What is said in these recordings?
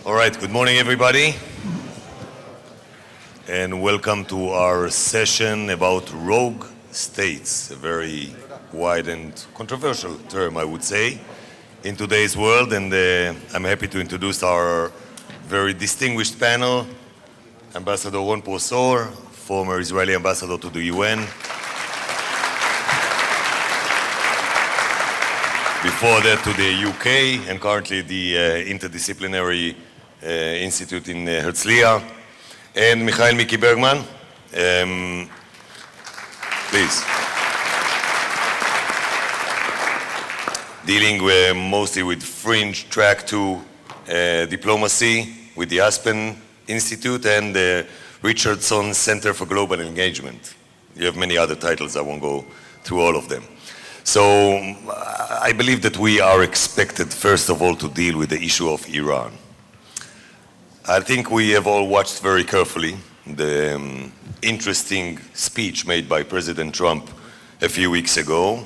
All right, good morning, everybody. And welcome to our session about rogue states, a very wide and controversial term, I would say, in today's world. And I'm happy to introduce our very distinguished panel, Ambassador Prosor, former Israeli ambassador to the UN. Before that to the UK, and currently the Interdisciplinary Institute in Herzliya. And Mickey Bergman, please. Dealing mostly with fringe track to diplomacy with the Aspen Institute and the Richardson Center for Global Engagement. You have many other titles, I won't go through all of them. So I believe that we are expected, first of all, to deal with the issue of Iran. I think we have all watched very carefully the interesting speech made by President Trump a few weeks ago,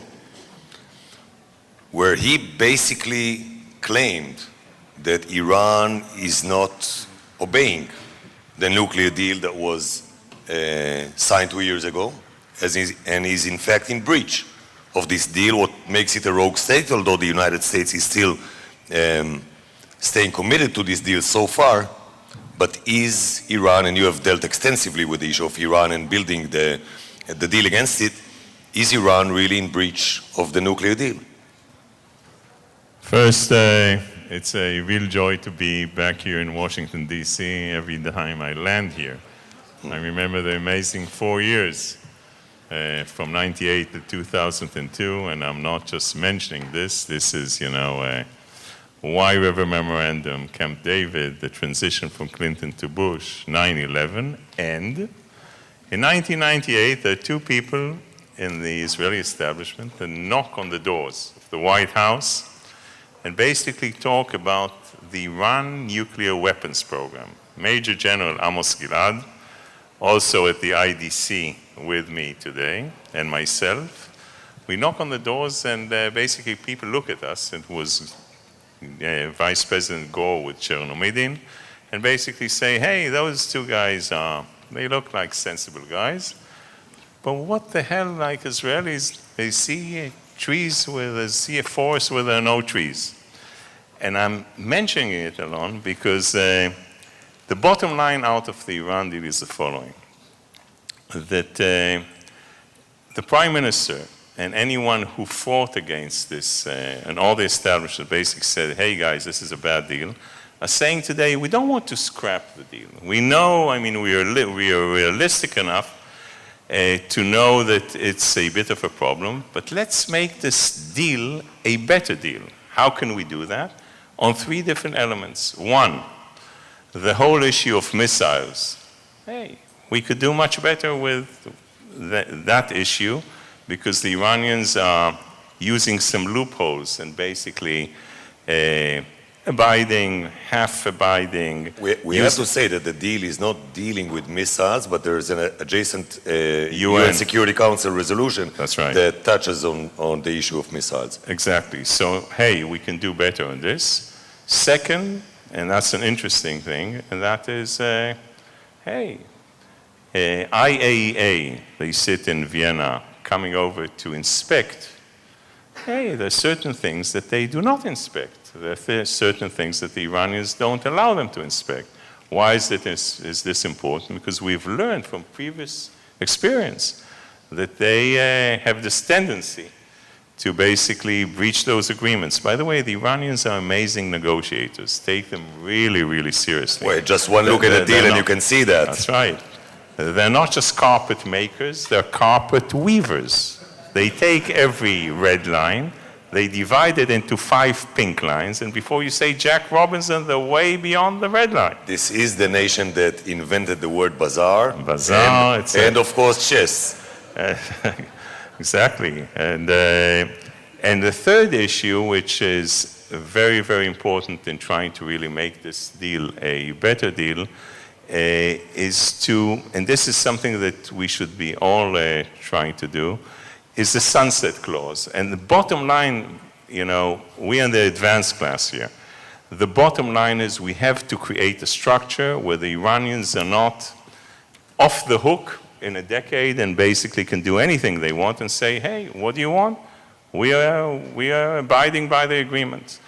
where he basically claimed that Iran is not obeying the nuclear deal that was signed 2 years ago, and is in fact in breach of this deal, what makes it a rogue state, although the United States is still staying committed to this deal so far. But is Iran, and you have dealt extensively with the issue of Iran and building the deal against it, is Iran really in breach of the nuclear deal? First, it's a real joy to be back here in Washington, D.C. every time I land here. I remember the amazing 4 years from 98 to 2002, and I'm not just mentioning this. This is, Wye River Memorandum, Camp David, the transition from Clinton to Bush, 9/11, and in 1998, there are two people in the Israeli establishment that knock on the doors of the White House and basically talk about the Iran nuclear weapons program. Major General Amos Gilad, also at the IDC with me today, and myself. We knock on the doors and basically people look at us. It was Vice President Gore with Chernomidin, and basically say, hey, those two guys, they look like sensible guys, but what the hell, like Israelis, they see trees they see a forest where there are no trees. And I'm mentioning it, Alon, because the bottom line out of the Iran deal is the following, that the Prime Minister and anyone who fought against this, and all the establishment basically said, hey guys, this is a bad deal, are saying today, we don't want to scrap the deal. We know, we are realistic enough to know that it's a bit of a problem, but let's make this deal a better deal. How can we do that? On three different elements. One, the whole issue of missiles. Hey, we could do much better with that issue, because the Iranians are using some loopholes and basically abiding, half abiding. We have to say that the deal is not dealing with missiles, but there is an adjacent UN Security Council resolution that touches on the issue of missiles. Exactly. So, hey, we can do better on this. Second, and that's an interesting thing, and that is, hey, IAEA, they sit in Vienna, coming over to inspect, hey, there are certain things that they do not inspect. There are certain things that the Iranians don't allow them to inspect. Why is this important? Because we've learned from previous experience that they have this tendency to basically breach those agreements. By the way, the Iranians are amazing negotiators. Take them really, really seriously. Wait, just one look at the deal and you can see that. That's right. They're not just carpet makers, they're carpet weavers. They take every red line, they divide it into 5 pink lines, and before you say Jack Robinson, they're way beyond the red line. This is the nation that invented the word bazaar. Bazaar. And of course, chess. Exactly. And the third issue, which is very, very important in trying to really make this deal a better deal, is to, and this is something that we should be all trying to do, is the sunset clause. And the bottom line, we are in the advanced class here. The bottom line is we have to create a structure where the Iranians are not off the hook in a decade and basically can do anything they want and say, hey, what do you want? We are abiding by the agreement.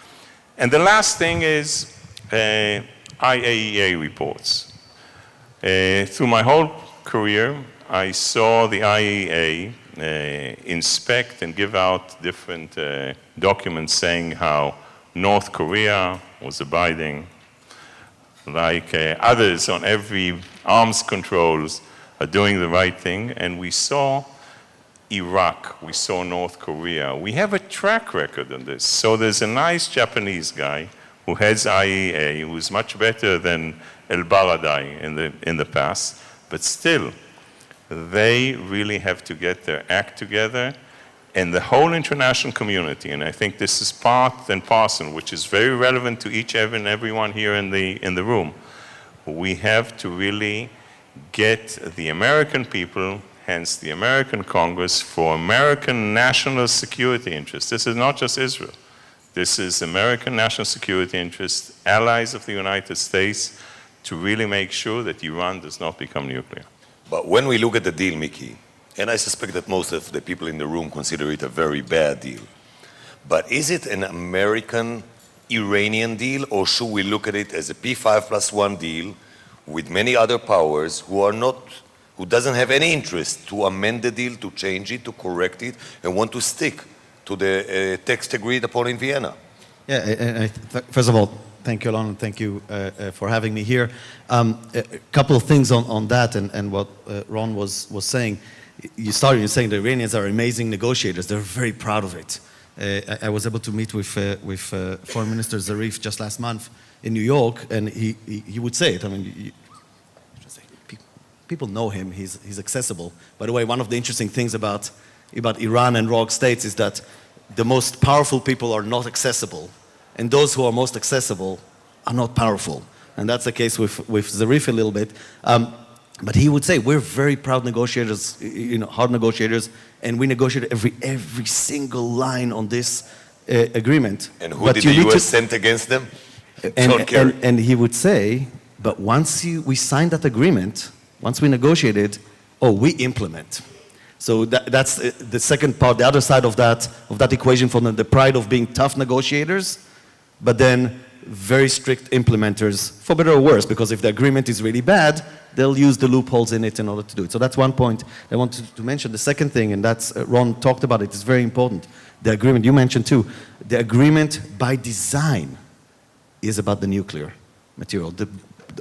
And the last thing is IAEA reports. Through my whole career, I saw the IAEA inspect and give out different documents saying how North Korea was abiding, like others on every arms controls are doing the right thing, and we saw Iraq, we saw North Korea. We have a track record on this. So there's a nice Japanese guy who heads IAEA, who is much better than El Baradei in the past, but still, they really have to get their act together, and the whole international community, and I think this is part and parcel, which is very relevant to each and everyone here in the room. We have to really get the American people, hence the American Congress, for American national security interests. This is not just Israel. This is American national security interests, allies of the United States, to really make sure that Iran does not become nuclear. But when we look at the deal, Mickey, and I suspect that most of the people in the room consider it a very bad deal, but is it an American-Iranian deal, or should we look at it as a P5+1 deal with many other powers who doesn't have any interest to amend the deal, to change it, to correct it, and want to stick to the text agreed upon in Vienna? Yeah, and first of all, thank you, Alon, and thank you for having me here. A couple of things on that and what Ron was saying. You started saying the Iranians are amazing negotiators. They're very proud of it. I was able to meet with Foreign Minister Zarif just last month in New York, and he would say it. I mean, people know him. He's accessible. By the way, one of the interesting things about Iran and rogue states is that the most powerful people are not accessible, and those who are most accessible are not powerful. And that's the case with Zarif a little bit. But he would say, we're very proud negotiators, hard negotiators, and we negotiate every single line on this agreement. And who did the US send against them? John Kerry. And he would say, but once we signed that agreement, once we negotiated, we implement. So that's the second part, the other side of that equation, from the pride of being tough negotiators, but then very strict implementers, for better or worse, because if the agreement is really bad, they'll use the loopholes in it in order to do it. So that's one point I wanted to mention. The second thing, and that's Ron talked about it, is very important. The agreement, you mentioned too, the agreement by design is about the nuclear material.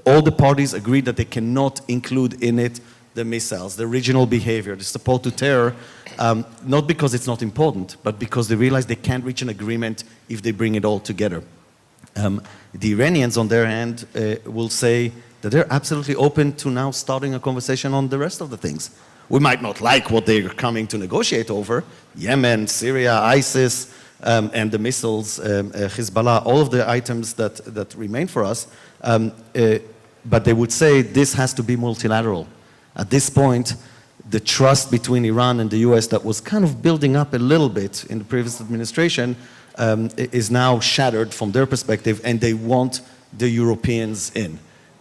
All the parties agreed that they cannot include in it the missiles, the regional behavior, the support to terror, not because it's not important, but because they realize they can't reach an agreement if they bring it all together. The Iranians, on their hand, will say that they're absolutely open to now starting a conversation on the rest of the things. We might not like what they're coming to negotiate over, Yemen, Syria, ISIS, and the missiles, Hezbollah, all of the items that remain for us, but they would say this has to be multilateral. At this point, the trust between Iran and the US that was kind of building up a little bit in the previous administration is now shattered from their perspective, and they want the Europeans in.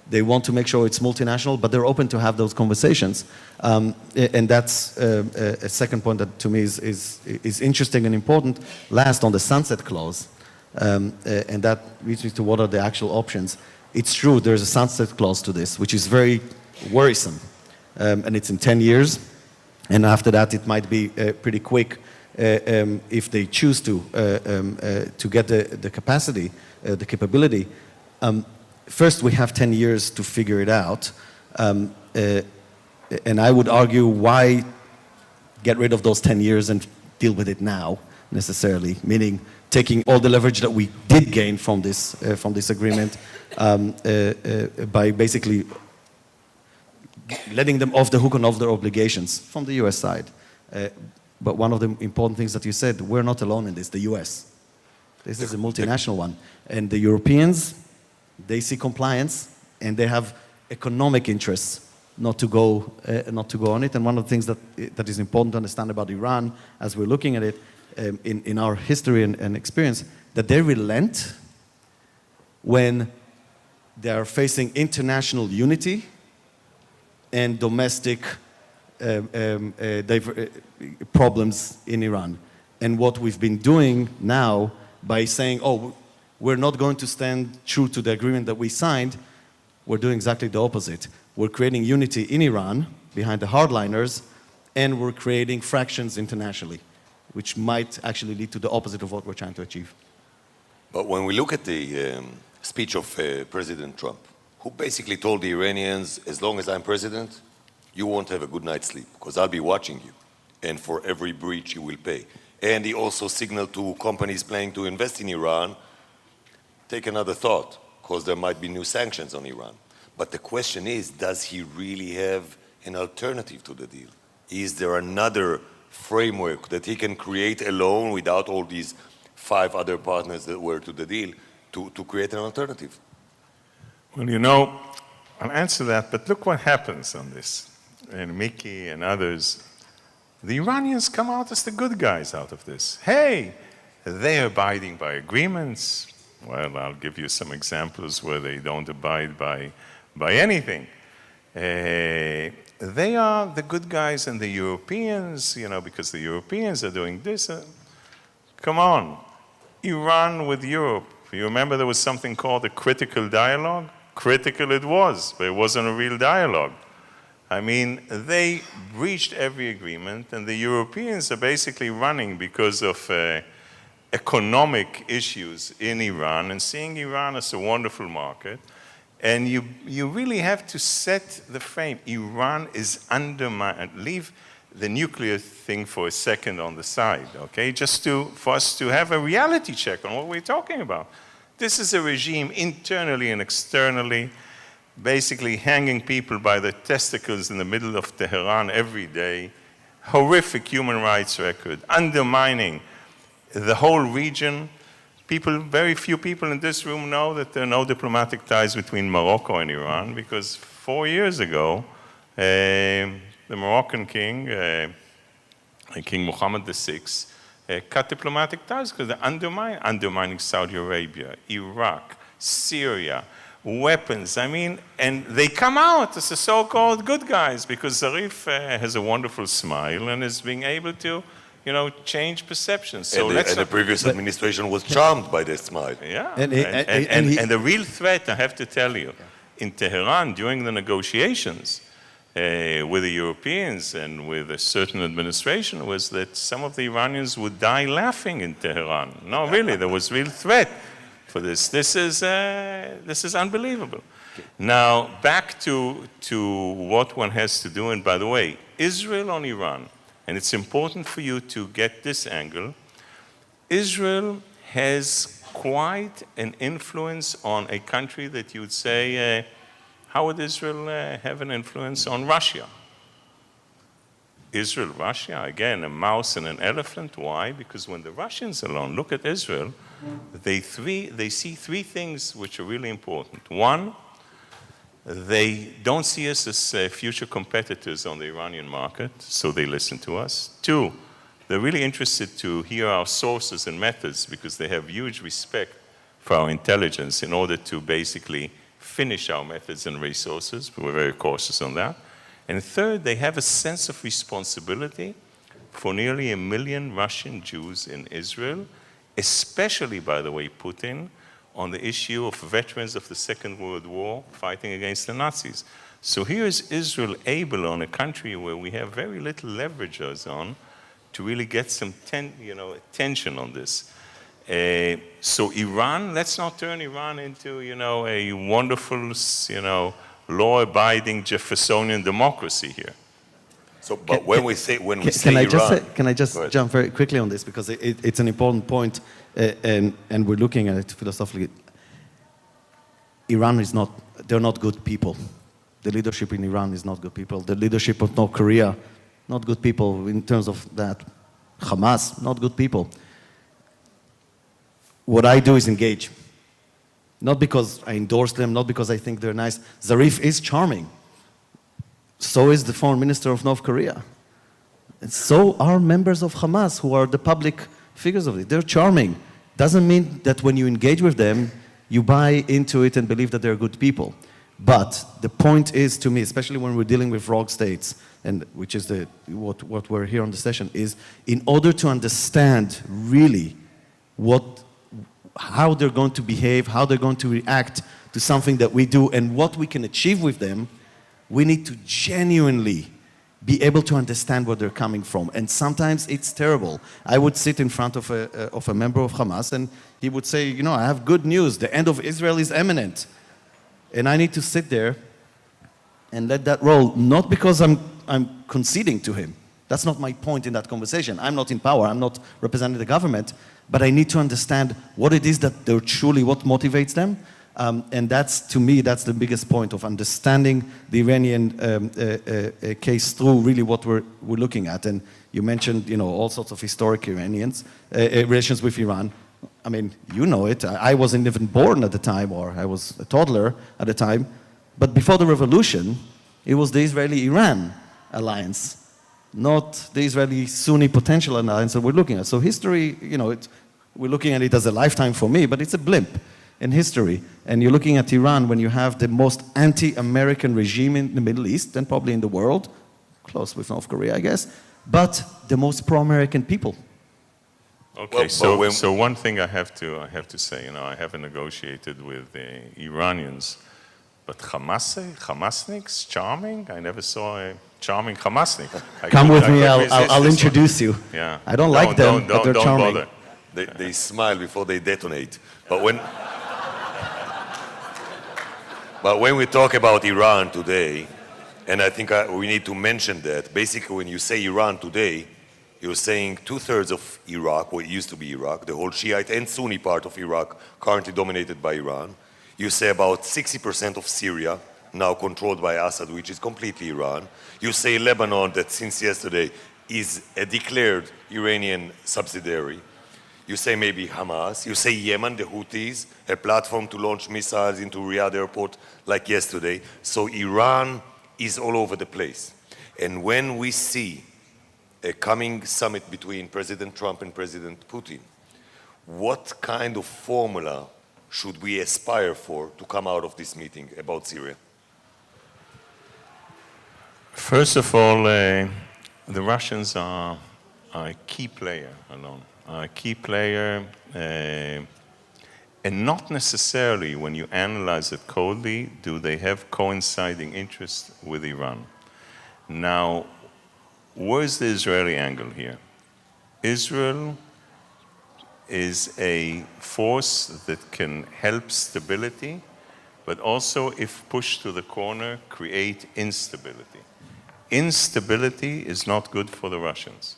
They want to make sure it's multinational, but they're open to have those conversations. And that's a second point that to me is interesting and important. Last, on the sunset clause, and that leads me to what are the actual options. It's true, there's a sunset clause to this, which is very worrisome. And it's in 10 years, and after that it might be pretty quick if they choose to get the capacity, the capability. First, we have 10 years to figure it out, and I would argue, why get rid of those 10 years and deal with it now, necessarily, meaning taking all the leverage that we did gain from this agreement by basically letting them off the hook on all their obligations from the US side. But one of the important things that you said, we're not alone in this, the US. This is a multinational one. And the Europeans, they see compliance, and they have economic interests not to go on it. And one of the things that is important to understand about Iran, as we're looking at it, in our history and experience, that they relent when they are facing international unity and domestic problems in Iran. And what we've been doing now by saying, oh, we're not going to stand true to the agreement that we signed, we're doing exactly the opposite. We're creating unity in Iran behind the hardliners, and we're creating fractions internationally, which might actually lead to the opposite of what we're trying to achieve. But when we look at the speech of President Trump, who basically told the Iranians, as long as I'm president, you won't have a good night's sleep, because I'll be watching you, and for every breach you will pay. And he also signaled to companies planning to invest in Iran, take another thought, because there might be new sanctions on Iran. But the question is, does he really have an alternative to the deal? Is there another framework that he can create alone without all these 5 other partners that were to the deal to create an alternative? Well, you know, I'll answer that, but look what happens on this. And Mickey and others, the Iranians come out as the good guys out of this. Hey, they're abiding by agreements. Well, I'll give you some examples where they don't abide by anything. They are the good guys, and the Europeans, you know, because the Europeans are doing this. Come on, Iran with Europe. You remember there was something called a critical dialogue? Critical it was, but it wasn't a real dialogue. I mean, they breached every agreement, and the Europeans are basically running because of economic issues in Iran and seeing Iran as a wonderful market. And you really have to set the frame. Iran is undermined. Leave the nuclear thing for a second on the side, okay? Just for us to have a reality check on what we're talking about. This is a regime internally and externally, basically hanging people by their testicles in the middle of Tehran every day, horrific human rights record, undermining the whole region. Very few people in this room know that there are no diplomatic ties between Morocco and Iran, because 4 years ago, the Moroccan king, King Mohammed VI, cut diplomatic ties because they're undermining Saudi Arabia, Iraq, Syria, weapons. I mean, and they come out as the so-called good guys because Zarif has a wonderful smile and is being able to, you know, change perceptions. So and the previous administration was charmed by this smile. Yeah, and the real threat, I have to tell you, in Tehran during the negotiations with the Europeans and with a certain administration was that some of the Iranians would die laughing in Tehran. No, really, there was real threat for this. This is unbelievable. Okay. Now, back to what one has to do, and by the way, Israel on Iran, and it's important for you to get this angle. Israel has quite an influence on a country that you would say, how would Israel have an influence on Russia? Israel, Russia, again, a mouse and an elephant. Why? Because when the Russians alone look at Israel, they see 3 things which are really important. One, they don't see us as future competitors on the Iranian market, so they listen to us. 2, they're really interested to hear our sources and methods because they have huge respect for our intelligence in order to basically finish our methods and resources. We're very cautious on that. And 3rd, they have a sense of responsibility for nearly 1 million Russian Jews in Israel, especially, by the way, Putin, on the issue of veterans of the Second World War fighting against the Nazis. So here is Israel able, on a country where we have very little leverage on, to really get some attention on this. So Iran, let's not turn Iran into, a wonderful, law-abiding Jeffersonian democracy here. So, but when we say Iran, can I just jump very quickly on this, because it's an important point, and we're looking at it philosophically. Iran is they're not good people. The leadership in Iran is not good people. The leadership of North Korea, not good people in terms of that. Hamas, not good people. What I do is engage. Not because I endorse them, not because I think they're nice. Zarif is charming. So is the foreign minister of North Korea. And so are members of Hamas, who are the public figures of it. They're charming. Doesn't mean that when you engage with them, you buy into it and believe that they're good people. But the point is, to me, especially when we're dealing with rogue states, and which is what we're here on the session, is in order to understand really how they're going to behave, how they're going to react to something that we do, and what we can achieve with them, we need to genuinely be able to understand where they're coming from. And sometimes it's terrible. I would sit in front of a member of Hamas, and he would say, you know, I have good news. The end of Israel is imminent. And I need to sit there and let that roll, not because I'm conceding to him. That's not my point in that conversation. I'm not in power. I'm not representing the government. But I need to understand what it is that they're truly, what motivates them. And that's, to me, that's the biggest point of understanding the Iranian case through really what we're looking at. And you mentioned, you know, all sorts of historic relations with Iran. I mean, you know it. I wasn't even born at the time, or I was a toddler at the time. But before the revolution, it was the Israeli-Iran alliance, not the Israeli-Sunni potential alliance that we're looking at. So history, you know, we're looking at it as a lifetime for me, but it's a blimp in history. And you're looking at Iran when you have the most anti-American regime in the Middle East and probably in the world, close with North Korea, I guess, but the most pro-American people. Okay, so one thing I have to say, you know, I haven't negotiated with the Iranians, but Hamasniks, charming? I never saw a charming Hamasnik. Come with me, I'll introduce you. Yeah. I don't like them, but they're charming. Bother. They smile before they detonate. But when we talk about Iran today, and I think we need to mention that, basically when you say Iran today, you're saying 2/3 of Iraq, what used to be Iraq, the whole Shiite and Sunni part of Iraq, currently dominated by Iran. You say about 60% of Syria, now controlled by Assad, which is completely Iran. You say Lebanon, that since yesterday is a declared Iranian subsidiary. You say maybe Hamas. You say Yemen, the Houthis, a platform to launch missiles into Riyadh airport like yesterday. So Iran is all over the place. And when we see a coming summit between President Trump and President Putin, what kind of formula should we aspire for to come out of this meeting about Syria? First of all, the Russians are a key player, Alon. A key player, and not necessarily, when you analyze it coldly, do they have coinciding interests with Iran. Now, where's the Israeli angle here? Israel is a force that can help stability, but also, if pushed to the corner, create instability. Instability is not good for the Russians.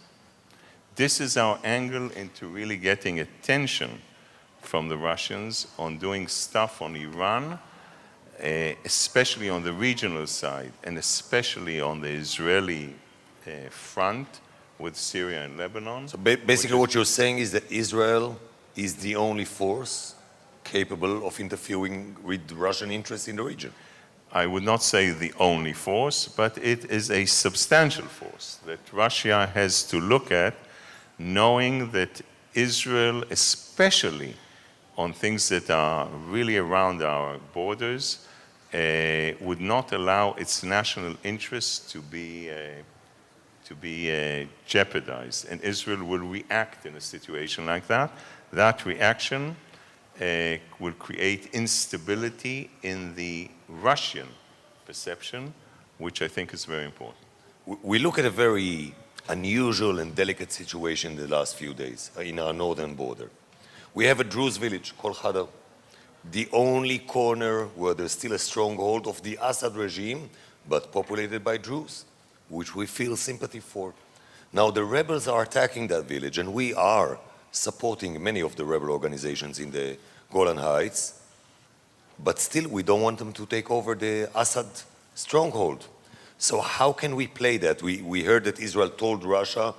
This is our angle into really getting attention from the Russians on doing stuff on Iran, especially on the regional side, and especially on the Israeli front with Syria and Lebanon. So basically what you're saying is that Israel is the only force capable of interfering with Russian interests in the region. I would not say the only force, but it is a substantial force that Russia has to look at, knowing that Israel, especially on things that are really around our borders, would not allow its national interests to be jeopardized. And Israel will react in a situation like that. That reaction will create instability in the Russian perception, which I think is very important. We look at a very unusual and delicate situation in the last few days in our northern border. We have a Druze village called Hadar, the only corner where there's still a stronghold of the Assad regime, but populated by Druze, which we feel sympathy for. Now the rebels are attacking that village, and we are supporting many of the rebel organizations in the Golan Heights, but still we don't want them to take over the Assad stronghold. So how can we play that? We heard that Israel told Russia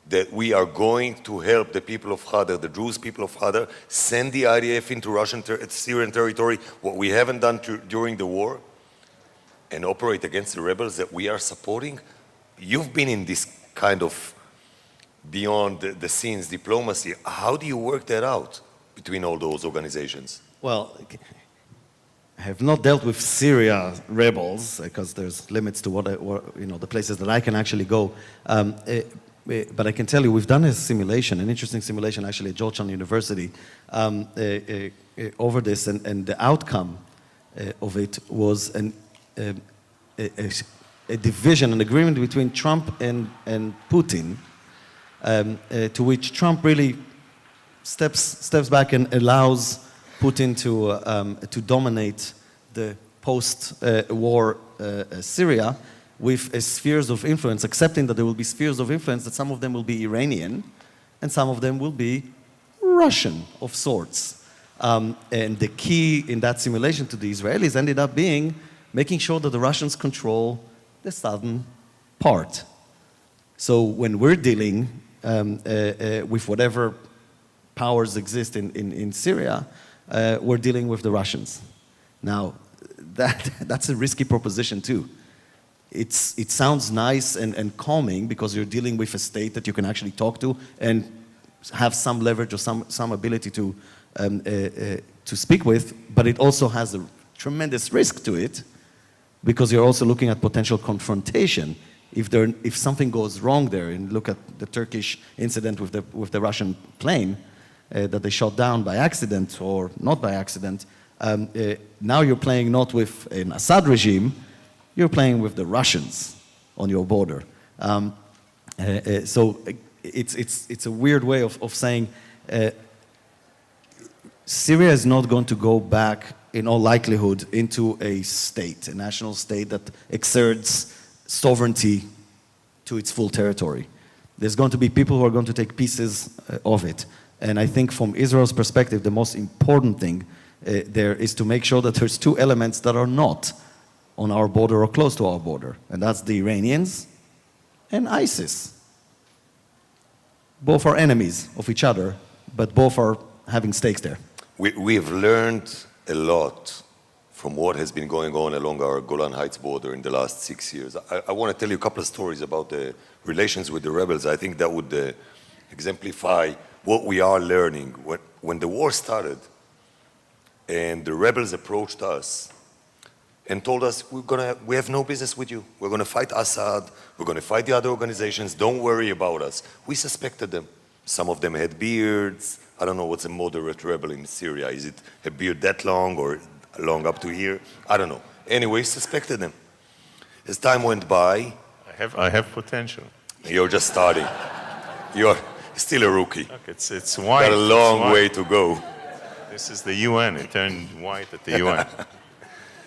that we are going to help the people of Hadar, the Druze people of Hadar, send the IDF into Syrian territory, what we haven't done during the war, and operate against the rebels that we are supporting. You've been in this kind of beyond the scenes diplomacy. How do you work that out between all those organizations? Well, I have not dealt with Syria rebels because there's limits to the places that I can actually go. But I can tell you, we've done a simulation, an interesting simulation actually at Georgetown University over this, and the outcome of it was a division, an agreement between Trump and Putin, to which Trump really steps back and allows Putin to dominate the post-war Syria with spheres of influence, accepting that there will be spheres of influence, that some of them will be Iranian and some of them will be Russian of sorts. And the key in that simulation to the Israelis ended up being making sure that the Russians control the southern part. So when we're dealing with whatever powers exist in Syria, we're dealing with the Russians. Now, that's a risky proposition too. It sounds nice and calming because you're dealing with a state that you can actually talk to and have some leverage or some ability to speak with, but it also has a tremendous risk to it because you're also looking at potential confrontation. If something goes wrong there, and look at the Turkish incident with the Russian plane that they shot down by accident or not by accident, now you're playing not with an Assad regime, you're playing with the Russians on your border. So it's a weird way of saying Syria is not going to go back, in all likelihood, into a state, a national state that exerts sovereignty to its full territory. There's going to be people who are going to take pieces of it. And I think from Israel's perspective, the most important thing there is to make sure that there's two elements that are not on our border or close to our border. And that's the Iranians and ISIS. Both are enemies of each other, but both are having stakes there. We have learned a lot from what has been going on along our Golan Heights border in the last 6 years. I want to tell you a couple of stories about the relations with the rebels. I think that would exemplify what we are learning. When the war started and the rebels approached us and told us, we have no business with you. We're going to fight Assad. We're going to fight the other organizations. Don't worry about us. We suspected them. Some of them had beards. I don't know what's a moderate rebel in Syria. Is it a beard that long or long up to here? I don't know. Anyway, suspected them. As time went by... I have potential. You're just starting. You're still a rookie. Look, it's white. Got a long way to go. This is the UN. It turned white at the UN.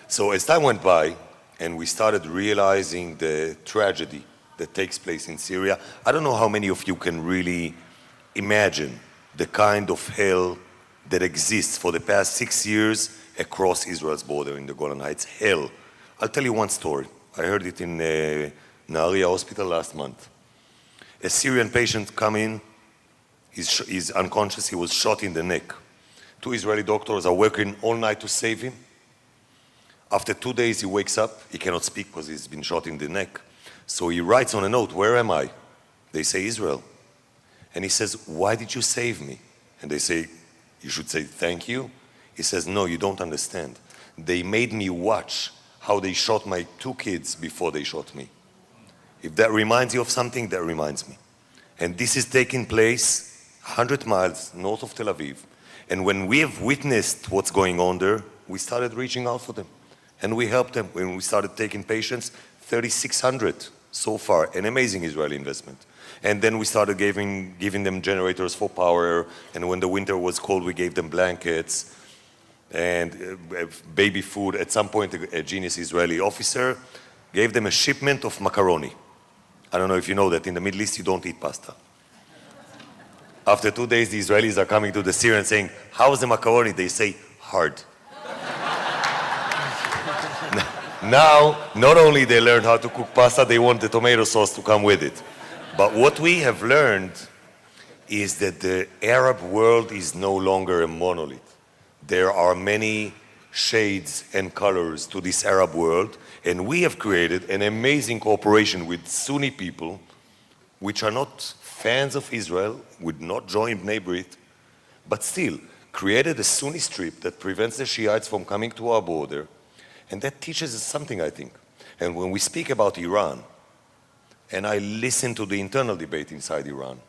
So as time went by and we started realizing the tragedy that takes place in Syria, I don't know how many of you can really imagine the kind of hell that exists for the past 6 years across Israel's border in the Golan Heights. Hell. I'll tell you one story. I heard it in Nahariya Hospital last month. A Syrian patient come in, he's unconscious, he was shot in the neck. 2 Israeli doctors are working all night to save him. After 2 days he wakes up, he cannot speak because he's been shot in the neck. So he writes on a note, where am I? They say Israel. And he says, why did you save me? And they say, you should say thank you. He says, no, you don't understand. They made me watch how they shot my 2 kids before they shot me. If that reminds you of something, that reminds me. And this is taking place 100 miles north of Tel Aviv. And when we have witnessed what's going on there, we started reaching out for them. And we helped them. When we started taking patients, 3,600 so far, an amazing Israeli investment. And then we started giving them generators for power. And when the winter was cold, we gave them blankets and baby food. At some point, a genius Israeli officer gave them a shipment of macaroni. I don't know if you know that in the Middle East, you don't eat pasta. After 2 days, the Israelis are coming to the Syrians saying, how's the macaroni? They say, hard. Now, not only they learned how to cook pasta, they want the tomato sauce to come with it. But what we have learned is that the Arab world is no longer a monolith. There are many shades and colors to this Arab world, and we have created an amazing cooperation with Sunni people, which are not fans of Israel, would not join Bnei Brit, but still created a Sunni strip that prevents the Shiites from coming to our border, and that teaches us something, I think. And when we speak about Iran, and I listen to the internal debate inside Iran,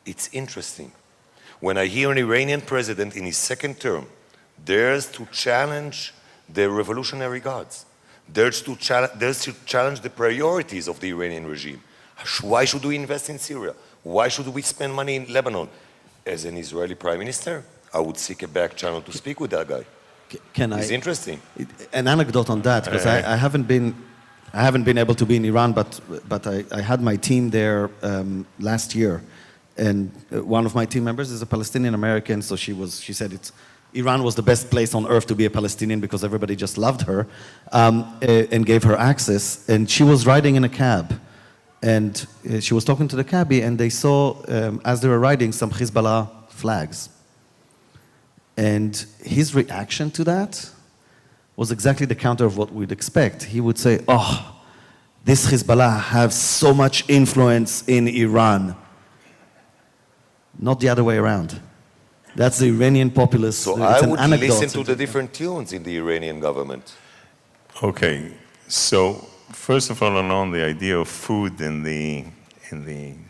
it's interesting. When I hear an Iranian president in his second term dares to challenge the revolutionary guards, dares to challenge the priorities of the Iranian regime. Why should we invest in Syria? Why should we spend money in Lebanon? As an Israeli prime minister, I would seek a back channel to speak with that guy. It's interesting. An anecdote on that, because I haven't been able to be in Iran, but I had my team there last year, and one of my team members is a Palestinian American, so she said Iran was the best place on earth to be a Palestinian because everybody just loved her, and gave her access. And she was riding in a cab, and she was talking to the cabbie, and they saw, as they were riding, some Hezbollah flags. And his reaction to that was exactly the counter of what we'd expect. He would say, oh, this Hezbollah has so much influence in Iran. Not the other way around. That's the Iranian populace. So I would listen to the different tunes in the Iranian government. Okay, so first of all, Alon, the idea of food in the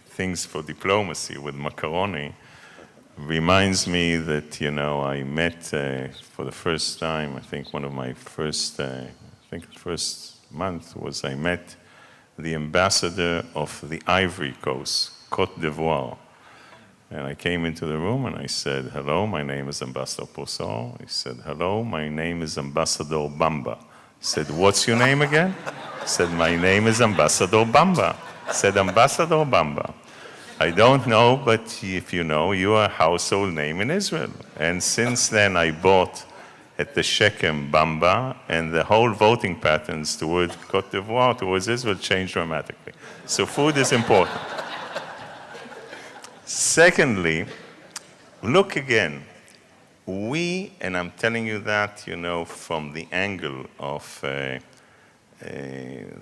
things for diplomacy with macaroni reminds me that, you know, I met for the first time, I think one of my first, first month was I met the ambassador of the Ivory Coast, Côte d'Ivoire. And I came into the room and I said, hello, my name is Ambassador Prosor. He said, hello, my name is Ambassador Bamba. I said, what's your name again? I said, my name is Ambassador Bamba. I said, Ambassador Bamba. I don't know, but if you know, you are a household name in Israel. And since then, I bought at the Shechem Bamba, and the whole voting patterns toward Côte d'Ivoire, towards Israel, changed dramatically. So food is important. Secondly, look again. We, and I'm telling you that, you know, from the angle of the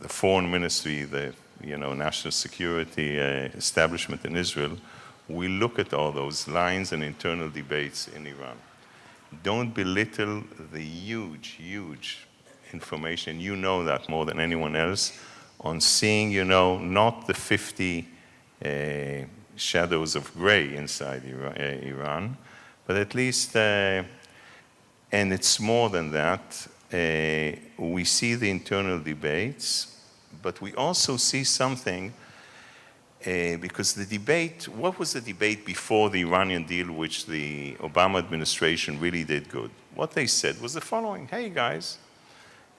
foreign ministry, the national security establishment in Israel, we look at all those lines and internal debates in Iran. Don't belittle the huge, huge information, you know that more than anyone else, on seeing, you know, not the 50 shadows of gray inside Iran, but at least, and it's more than that, we see the internal debates, but we also see something, because the debate, what was the debate before the Iranian deal, which the Obama administration really did good? What they said was the following: hey guys,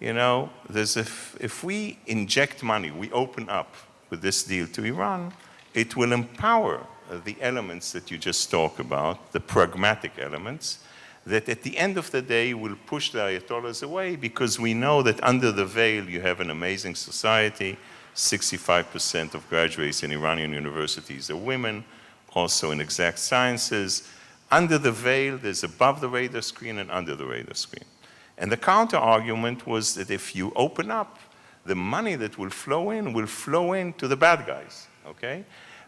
you know, if we inject money, we open up with this deal to Iran, it will empower the elements that you just talked about, the pragmatic elements, that at the end of the day will push the Ayatollahs away, because we know that under the veil you have an amazing society. 65% of graduates in Iranian universities are women, also in exact sciences. Under the veil, there's above the radar screen and under the radar screen. And the counter argument was that if you open up, the money that will flow in to the bad guys, okay?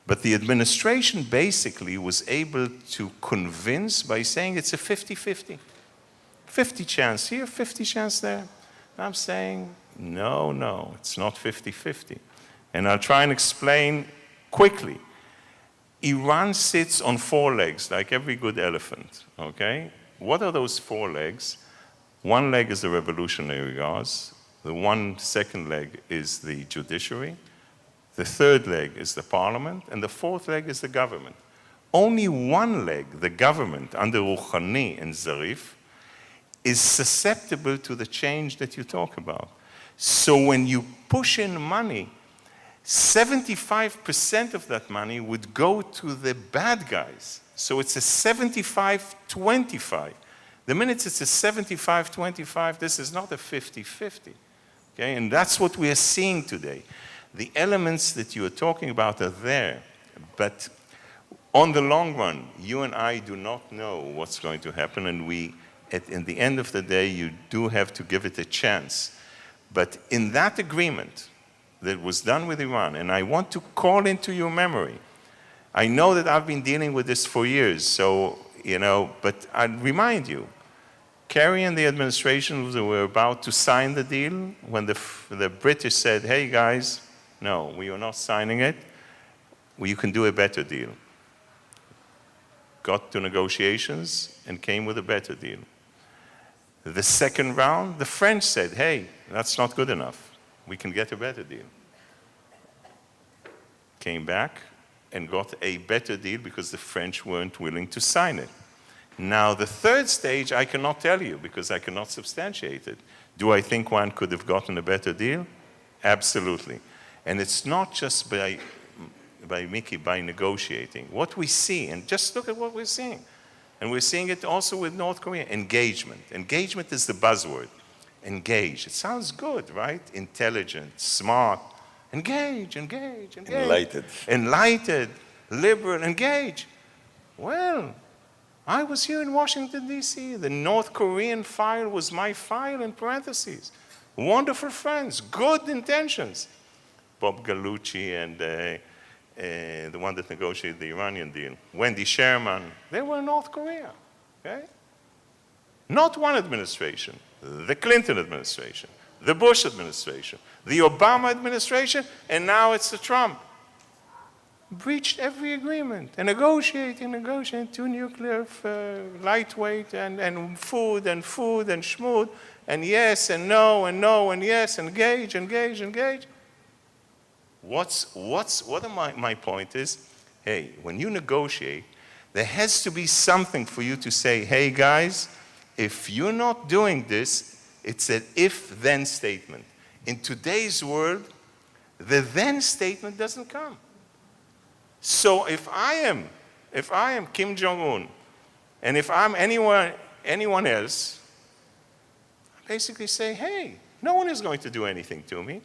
But the administration basically was able to convince by saying it's a 50-50. 50 chance here, 50 chance there. I'm saying, no, it's not 50-50. And I'll try and explain quickly. Iran sits on 4 legs, like every good elephant, okay? What are those 4 legs? One leg is the Revolutionary Guards. The second leg is the judiciary. The third leg is the parliament, and the fourth leg is the government. Only one leg, the government, under Rouhani and Zarif, is susceptible to the change that you talk about. So when you push in money, 75% of that money would go to the bad guys. So it's a 75-25. The minute it's a 75-25, this is not a 50-50. Okay? And that's what we are seeing today. The elements that you are talking about are there, but on the long run, you and I do not know what's going to happen, and in the end of the day, you do have to give it a chance. But in that agreement that was done with Iran, and I want to call into your memory, I know that I've been dealing with this for years, so you know, but I'd remind you, Kerry and the administration were about to sign the deal when the British said, hey guys, no, we are not signing it. Well, you can do a better deal. Got to negotiations and came with a better deal. The second round, the French said, hey, that's not good enough. We can get a better deal. Came back and got a better deal because the French weren't willing to sign it. Now, the third stage, I cannot tell you because I cannot substantiate it. Do I think one could have gotten a better deal? Absolutely. And it's not just by negotiating. What we see, and just look at what we're seeing. And we're seeing it also with North Korea, engagement. Engagement is the buzzword. Engage. It sounds good, right? Intelligent, smart. Engage, engage, engage. Enlightened. Enlightened, liberal, engage. Well, I was here in Washington, D.C. The North Korean file was my file in parentheses. Wonderful friends, good intentions. Bob Gallucci and the one that negotiated the Iranian deal, Wendy Sherman, they were in North Korea, okay? Not one administration, the Clinton administration, the Bush administration, the Obama administration, and now it's the Trump. Breached every agreement and negotiating two nuclear lightweight and food and schmood and yes and no and yes, engage. My point is, hey, when you negotiate, there has to be something for you to say, hey guys, if you're not doing this, it's an if-then statement. In today's world, the then statement doesn't come. So if I am Kim Jong-un, and if I'm anyone else, I basically say, hey, no one is going to do anything to me.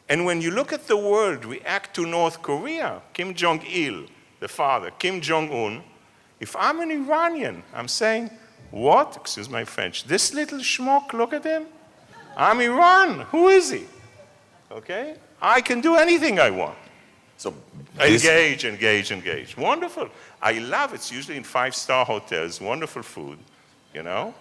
And when you look at the world react to North Korea, Kim Jong-il, the father, Kim Jong-un, if I'm an Iranian, I'm saying, what? Excuse my French. This little schmuck, look at him. I'm Iran. Who is he? Okay? I can do anything I want. So Engage. Wonderful. I love it. It's usually in 5-star hotels, wonderful food, you know?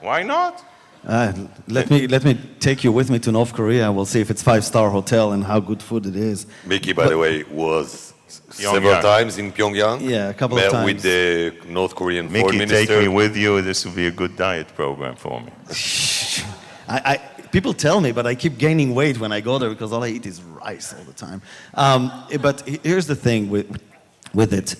Why not? Let me take you with me to North Korea. We'll see if it's 5-star hotel and how good food it is. Mickey, by the way, was several times in Pyongyang. Yeah, a couple of met times. with the North Korean Mickey, foreign minister. take me with you. This will be a good diet program for me. People tell me, but I keep gaining weight when I go there because all I eat is rice all the time. But here's the thing with it.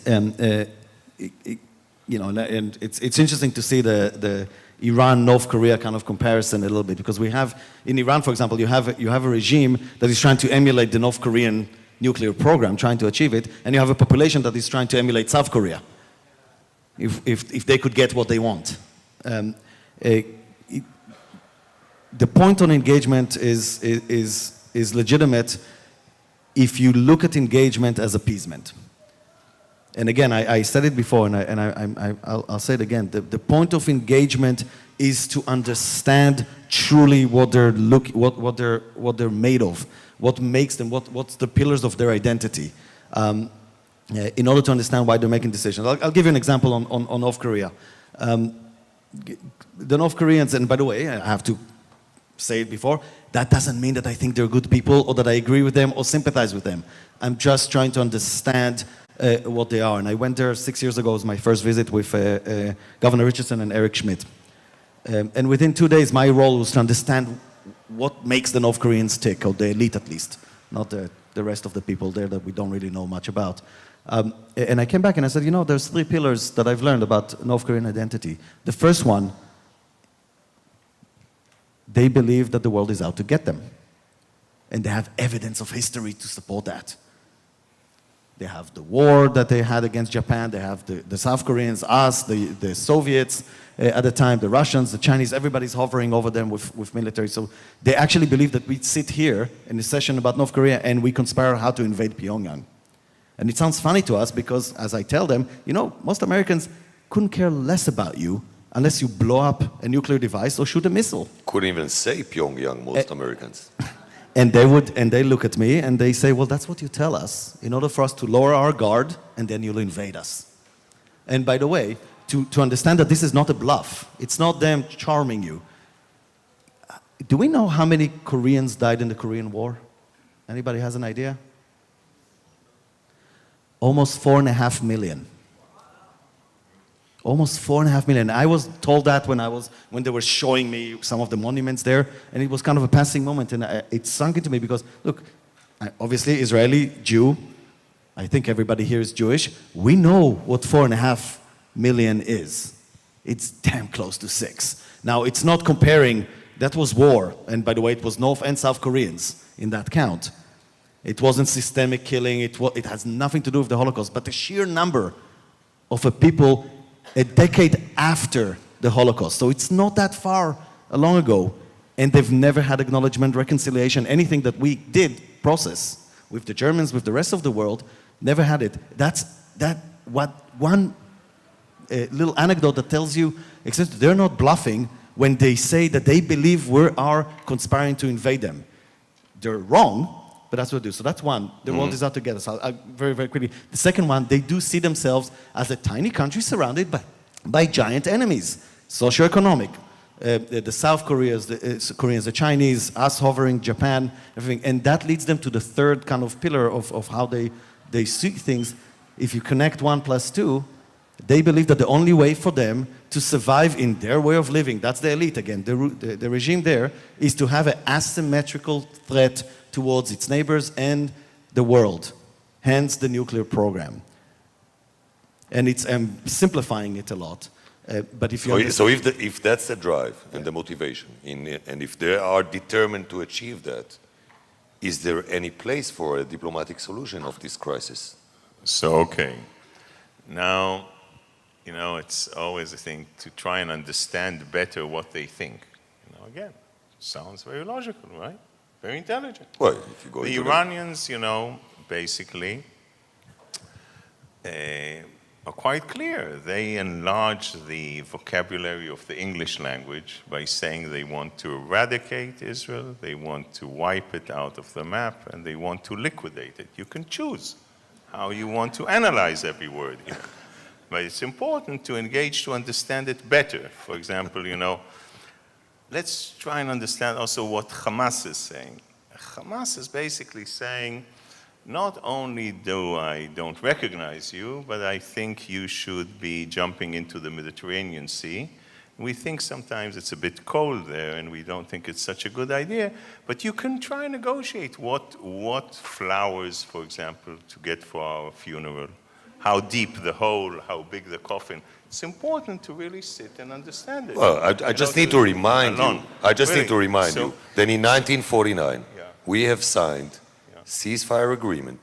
You know, and it's interesting to see the Iran-North Korea kind of comparison a little bit because we have in Iran, for example, you have a regime that is trying to emulate the North Korean nuclear program, trying to achieve it, and you have a population that is trying to emulate South Korea. If they could get what they want. The point on engagement is legitimate if you look at engagement as appeasement. And again, I said it before, and I'll say it again. The point of engagement is to understand truly what they're made of, what makes them, what's the pillars of their identity, in order to understand why they're making decisions. I'll give you an example on North Korea. The North Koreans, and by the way, I have to say it before, that doesn't mean that I think they're good people or that I agree with them or sympathize with them. I'm just trying to understand what they are. And I went there 6 years ago. It was my first visit with Governor Richardson and Eric Schmidt. And within 2 days, my role was to understand what makes the North Koreans tick, or the elite at least, not the rest of the people there that we don't really know much about. And I came back and I said, you know, there's 3 pillars that I've learned about North Korean identity. The first one, they believe that the world is out to get them. And they have evidence of history to support that. They have the war that they had against Japan. They have the South Koreans, us, the Soviets at the time, the Russians, the Chinese. Everybody's hovering over them with military. So they actually believe that we sit here in a session about North Korea and we conspire how to invade Pyongyang. And it sounds funny to us because, as I tell them, you know, most Americans couldn't care less about you unless you blow up a nuclear device or shoot a missile. Couldn't even say Pyongyang, most Americans. And they look at me and they say, well, that's what you tell us in order for us to lower our guard and then you'll invade us. And by the way, to understand that this is not a bluff. It's not them charming you. Do we know how many Koreans died in the Korean War? Anybody has an idea? Almost 4.5 million. Almost 4.5 million. I was told that when they were showing me some of the monuments there, and it was kind of a passing moment, and it sunk into me because, look, obviously Israeli, Jew, I think everybody here is Jewish. We know what 4.5 million is. It's damn close to 6. Now, it's not comparing, that was war, and by the way, it was North and South Koreans in that count. It wasn't systemic killing, it has nothing to do with the Holocaust, but the sheer number of people a decade after the Holocaust. So it's not that far long ago, and they've never had acknowledgement, reconciliation, anything that we did process with the Germans, with the rest of the world, never had it. That's what one little anecdote that tells you, except they're not bluffing when they say that they believe we are conspiring to invade them. They're wrong, but that's what they do. So that's one. The world is out together. So very, very quickly. The second one, they do see themselves as a tiny country surrounded by giant enemies, socioeconomic. The South Koreans, the Chinese, us hovering, Japan, everything. And that leads them to the third kind of pillar of how they see things. If you connect 1 + 2, they believe that the only way for them to survive in their way of living, that's the elite again, the regime there, is to have an asymmetrical threat towards its neighbors and the world, hence the nuclear program. And it's simplifying it a lot. But if you if that's the drive and the motivation, and if they are determined to achieve that, is there any place for a diplomatic solution of this crisis? So, okay. Now, it's always a thing to try and understand better what they think. Again, sounds very logical, right? Very intelligent. Well, if you go the into Iranians, basically are quite clear. They enlarge the vocabulary of the English language by saying they want to eradicate Israel, they want to wipe it out of the map, and they want to liquidate it. You can choose how you want to analyze every word here. But it's important to engage to understand it better. For example, let's try and understand also what Hamas is saying. Hamas is basically saying, not only do I don't recognize you, but I think you should be jumping into the Mediterranean Sea. We think sometimes it's a bit cold there and we don't think it's such a good idea, but you can try and negotiate what flowers, for example, to get for our funeral, how deep the hole, how big the coffin. It's important to really sit and understand it. Well, I just need to remind Alon, you. I just really. need to remind you that in 1949, Yeah. we have signed ceasefire agreement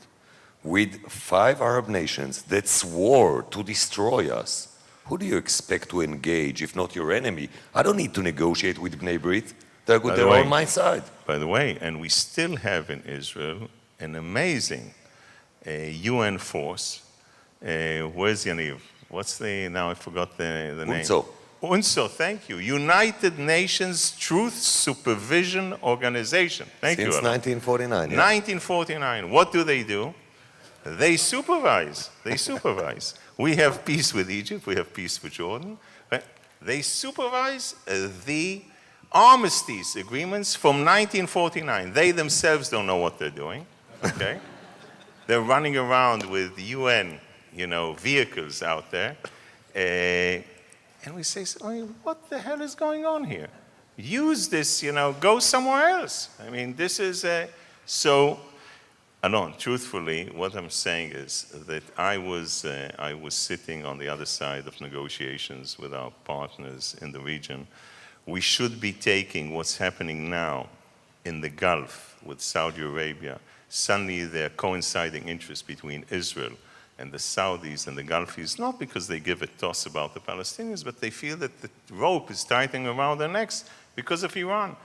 with 5 Arab nations that swore to destroy us. Who do you expect to engage if not your enemy? I don't need to negotiate with Bnei Brit. They're good. They're on my side. By the way, and we still have in Israel an amazing UN force. Where's Yaniv? What's now I forgot the name. UNSO. UNSO, thank you. United Nations Truth Supervision Organization. Thank you, Since Alon. 1949. Yeah. 1949. What do? They supervise. They supervise. We have peace with Egypt. We have peace with Jordan. They supervise the armistice agreements from 1949. They themselves don't know what they're doing. Okay, they're running around with UN, vehicles out there, and we say, what the hell is going on here? Use this, go somewhere else. I mean, this is so. Alon, truthfully, what I'm saying is that I was sitting on the other side of negotiations with our partners in the region. We should be taking what's happening now in the Gulf with Saudi Arabia. Suddenly there are coinciding interests between Israel and the Saudis and the Gulfies, not because they give a toss about the Palestinians, but they feel that the rope is tightening around their necks because of Iran.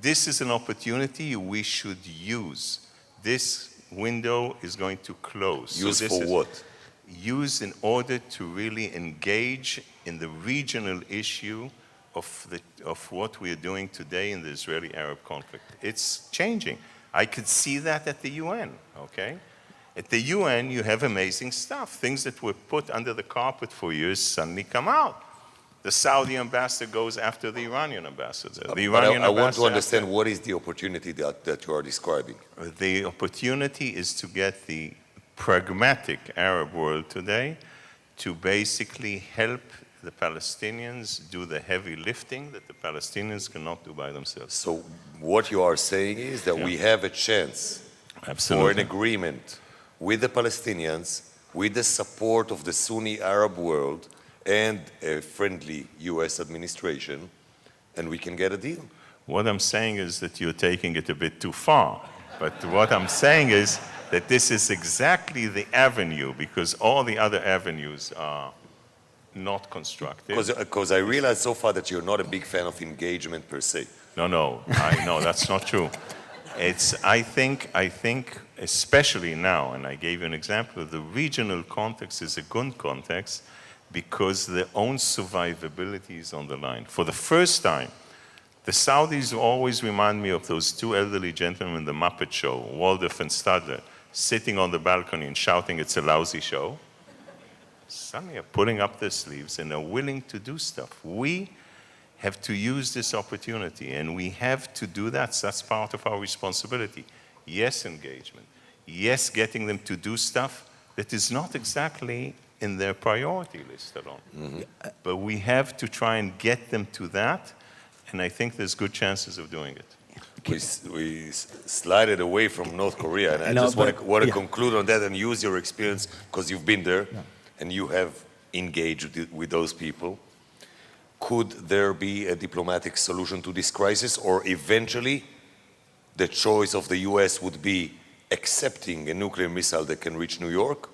This is an opportunity we should use. This window is going to close. Use for what? Use in order to really engage in the regional issue of what we are doing today in the Israeli-Arab conflict. It's changing. I could see that at the UN, okay? At the UN, you have amazing stuff. Things that were put under the carpet for years suddenly come out. The Saudi ambassador goes after the Iranian ambassador. The Iranian I want to ambassador understand what is the opportunity that you are describing. The opportunity is to get the pragmatic Arab world today to basically help the Palestinians do the heavy lifting that the Palestinians cannot do by themselves. So what you are saying is that we have a chance for an agreement with the Palestinians, with the support of the Sunni Arab world and a friendly US administration, and we can get a deal. What I'm saying is that you're taking it a bit too far. But what I'm saying is that this is exactly the avenue, because all the other avenues are not constructive. Because I realize so far that you're not a big fan of engagement per se. No, that's not true. I think, especially now, and I gave you an example, the regional context is a good context because their own survivability is on the line. For the first time, the Saudis always remind me of those two elderly gentlemen in the Muppet Show, Waldorf and Stadler, sitting on the balcony and shouting, "It's a lousy show." Suddenly are pulling up their sleeves and are willing to do stuff. We have to use this opportunity, and we have to do that. So that's part of our responsibility. Yes, engagement. Yes, getting them to do stuff that is not exactly in their priority list at all. But we have to try and get them to that, and I think there's good chances of doing it. We slided away from North Korea, and I just want to conclude on that and use your experience, because you've been there and you have engaged with those people. Could there be a diplomatic solution to this crisis, or eventually the choice of the US would be accepting a nuclear missile that can reach New York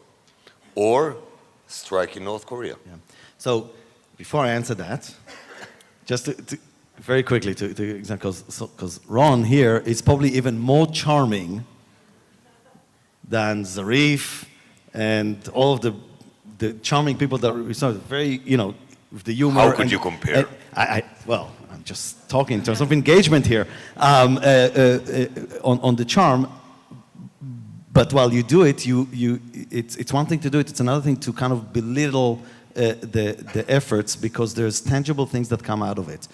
or striking North Korea? So before I answer that, just to very quickly to because Ron here is probably even more charming than Zarif and all of the charming people that we saw. Very, with the humor. How could you compare? Well, I'm just talking in terms of engagement here on the charm. But while you do it, it's one thing to do it. It's another thing to kind of belittle the efforts, because there's tangible things that come out of it.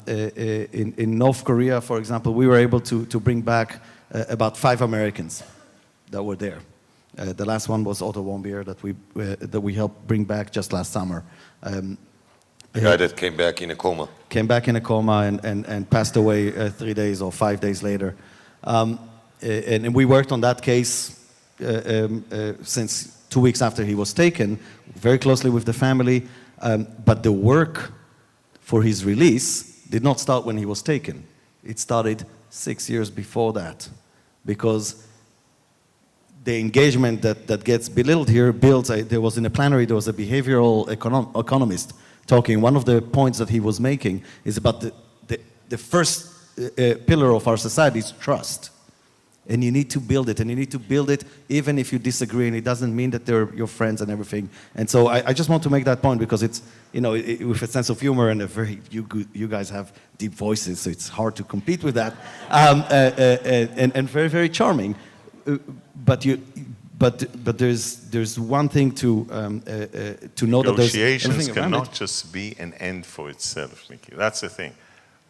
In North Korea, for example, we were able to bring back about 5 Americans that were there. The last one was Otto Warmbier that we helped bring back just last summer. The guy that came back in a coma. Came back in a coma and passed away 3 days or 5 days later. And we worked on that case since 2 weeks after he was taken, very closely with the family. But the work for his release did not start when he was taken. It started 6 years before that, because the engagement that gets belittled here builds. There was in a plenary, there was a behavioral economist talking. One of the points that he was making is about the first pillar of our society is trust. And you need to build it, and you need to build it even if you disagree, and it doesn't mean that they're your friends and everything. And so I just want to make that point, because it's, with a sense of humor and you guys have deep voices, so it's hard to compete with that, and very, very charming. But there's one thing to know that there's negotiations cannot just be an end for itself, Mickey. That's the thing.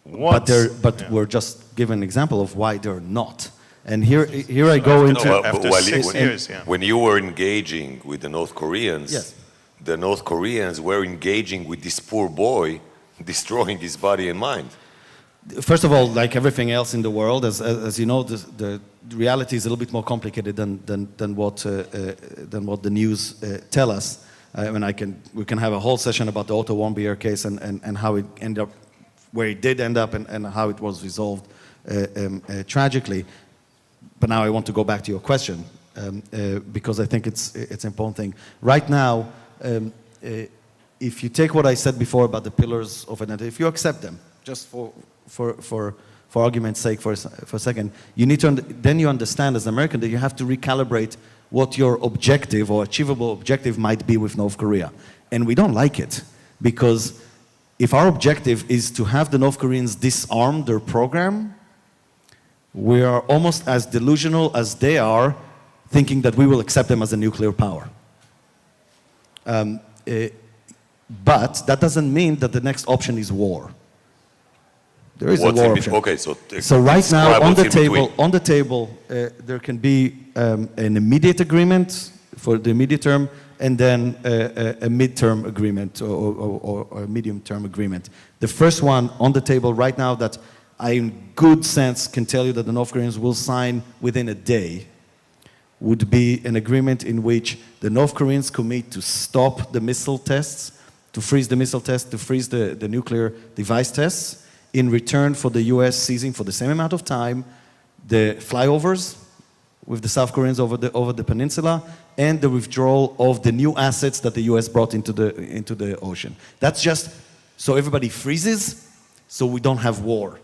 We're just giving an example of why they're not. And here I go into... After 6 years, when you were engaging with the North Koreans, yes. The North Koreans were engaging with this poor boy, destroying his body and mind. First of all, like everything else in the world, as you know, the reality is a little bit more complicated than what the news tell us. We can have a whole session about the Otto Warmbier case and how it ended up, where it did end up, and how it was resolved tragically. But now I want to go back to your question, because I think it's an important thing. Right now, if you take what I said before about the pillars of identity, if you accept them, just for argument's sake for a second, you need to then you understand as an American that you have to recalibrate what your objective or achievable objective might be with North Korea. And we don't like it, because if our objective is to have the North Koreans disarm their program, we are almost as delusional as they are thinking that we will accept them as a nuclear power. But that doesn't mean that the next option is war. There is What's a war in option. Okay, So right now, describe what's in between. on the table, there can be an immediate agreement for the immediate term, and then a mid-term agreement or a medium-term agreement. The first one on the table right now that I, in good sense, can tell you that the North Koreans will sign within a day would be an agreement in which the North Koreans commit to stop the missile tests, to freeze the missile tests, to freeze the nuclear device tests, in return for the US ceasing for the same amount of time the flyovers with the South Koreans over the peninsula, and the withdrawal of the new assets that the US brought into the ocean. That's just so everybody freezes, so we don't have war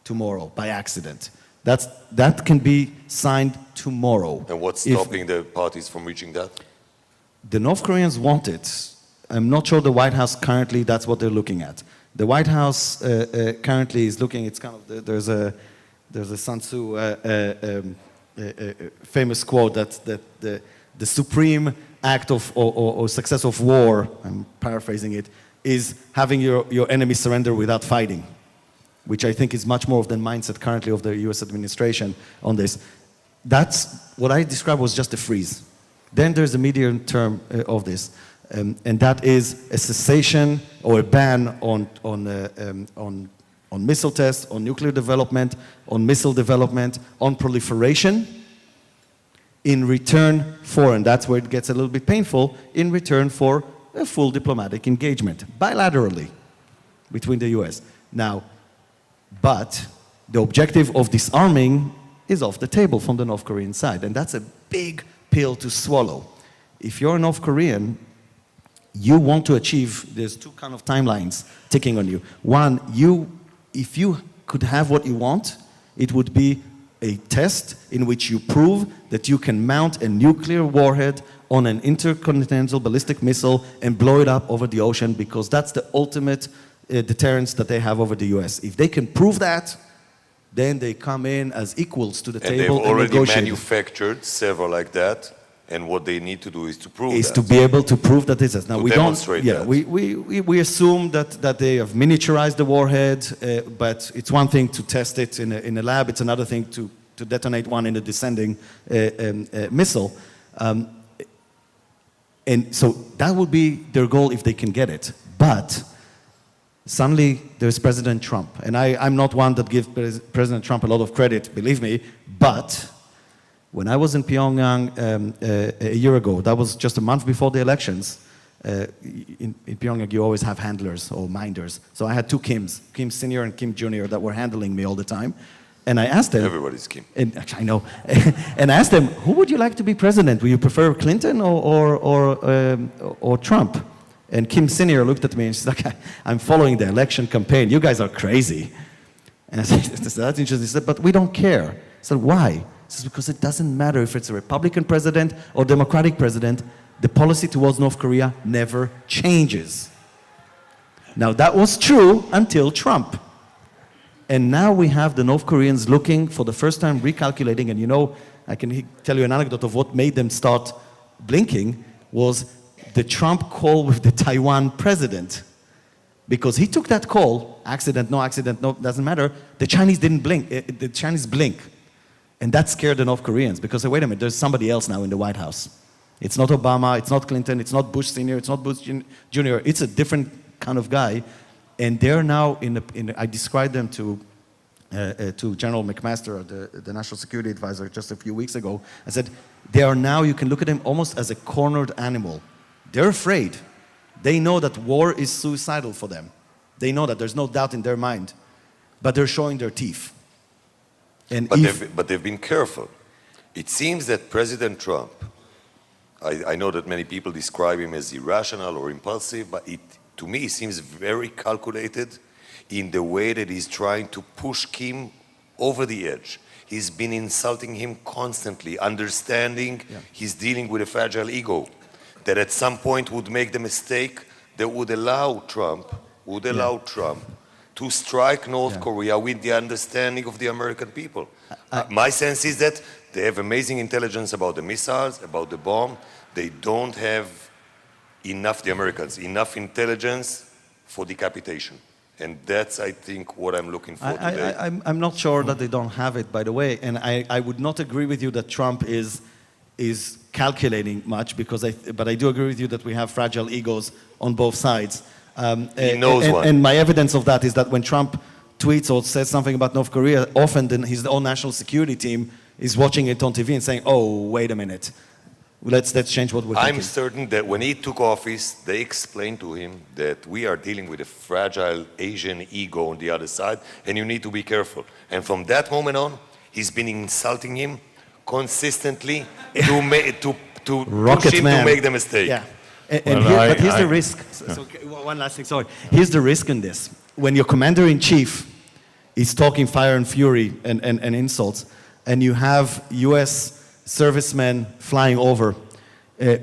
tomorrow by accident. That can be signed tomorrow. And what's stopping the parties from reaching that? The North Koreans want it. I'm not sure the White House currently, that's what they're looking at. The White House currently is looking, it's kind of, there's a Sun Tzu famous quote that the supreme act of, or success of war, I'm paraphrasing it, is having your enemy surrender without fighting, which I think is much more of the mindset currently of the US administration on this. That's what I described was just a freeze. Then there's a medium term of this, and that is a cessation or a ban on missile tests, on nuclear development, on missile development, on proliferation, in return for, and that's where it gets a little bit painful, in return for a full diplomatic engagement, bilaterally, between the US. Now, but the objective of disarming is off the table from the North Korean side, and that's a big pill to swallow. If you're a North Korean, you want to achieve, there's two kind of timelines ticking on you. One, if you could have what you want, it would be a test in which you prove that you can mount a nuclear warhead on an intercontinental ballistic missile and blow it up over the ocean, because that's the ultimate deterrence that they have over the US. If they can prove that, then they come in as equals to the table and negotiate. And they've already manufactured several like that, and what they need to do is to prove is that. to be able to prove that this is. Now, To we demonstrate don't, yeah, that. we assume that they have miniaturized the warhead, but it's one thing to test it in a lab, it's another thing to detonate one in a descending missile. And so that would be their goal if they can get it. But suddenly there's President Trump. And I'm not one that gives President Trump a lot of credit, believe me, but when I was in Pyongyang a year ago, that was just a month before the elections, in Pyongyang you always have handlers or minders. So I had two Kims, Kim Senior and Kim Junior, that were handling me all the time. And I asked them... Everybody's Kim. And actually, I know. And I asked them, who would you like to be president? Would you prefer Clinton or Trump? And Kim Senior looked at me and she's like, I'm following the election campaign. You guys are crazy. And I said, that's interesting. She said, but we don't care. I said, why? She said, because it doesn't matter if it's a Republican president or Democratic president. The policy towards North Korea never changes. Now, that was true until Trump. And now we have the North Koreans looking for the first time, recalculating, and you know, I can tell you an anecdote of what made them start blinking, was the Trump call with the Taiwan president. Because he took that call, accident, no, doesn't matter, the Chinese didn't blink, the Chinese blink. And that scared the North Koreans, because wait a minute, there's somebody else now in the White House. It's not Obama, it's not Clinton, it's not Bush Senior, it's not Bush Junior, it's a different kind of guy. And they're now I described them to General McMaster, the National Security Advisor, just a few weeks ago. I said, they are now, you can look at them almost as a cornered animal. They're afraid. They know that war is suicidal for them. They know that, there's no doubt in their mind. But they're showing their teeth. And But they've been careful. It seems that President Trump, I know that many people describe him as irrational or impulsive, but to me, he seems very calculated in the way that he's trying to push Kim over the edge. He's been insulting him constantly, understanding he's dealing with a fragile ego that at some point would make the mistake that would allow Trump to strike North Korea with the understanding of the American people. My sense is that they have amazing intelligence about the missiles, about the bomb. They don't have enough, the Americans, enough intelligence for decapitation. And that's, I think, what I'm looking for today. I'm not sure that they don't have it, by the way, and I would not agree with you that Trump is calculating much, but I do agree with you that we have fragile egos on both sides. He knows one. And my evidence of that is that when Trump tweets or says something about North Korea, often then his own national security team is watching it on TV and saying, oh, wait a minute, let's change what we're thinking. I'm certain that when he took office, they explained to him that we are dealing with a fragile Asian ego on the other side, and you need to be careful. And from that moment on, he's been insulting him consistently to push him to make the mistake. Yeah. But here's the risk. One last thing, sorry. Here's the risk in this. When your commander-in-chief is talking fire and fury and insults, and you have U.S. servicemen flying over,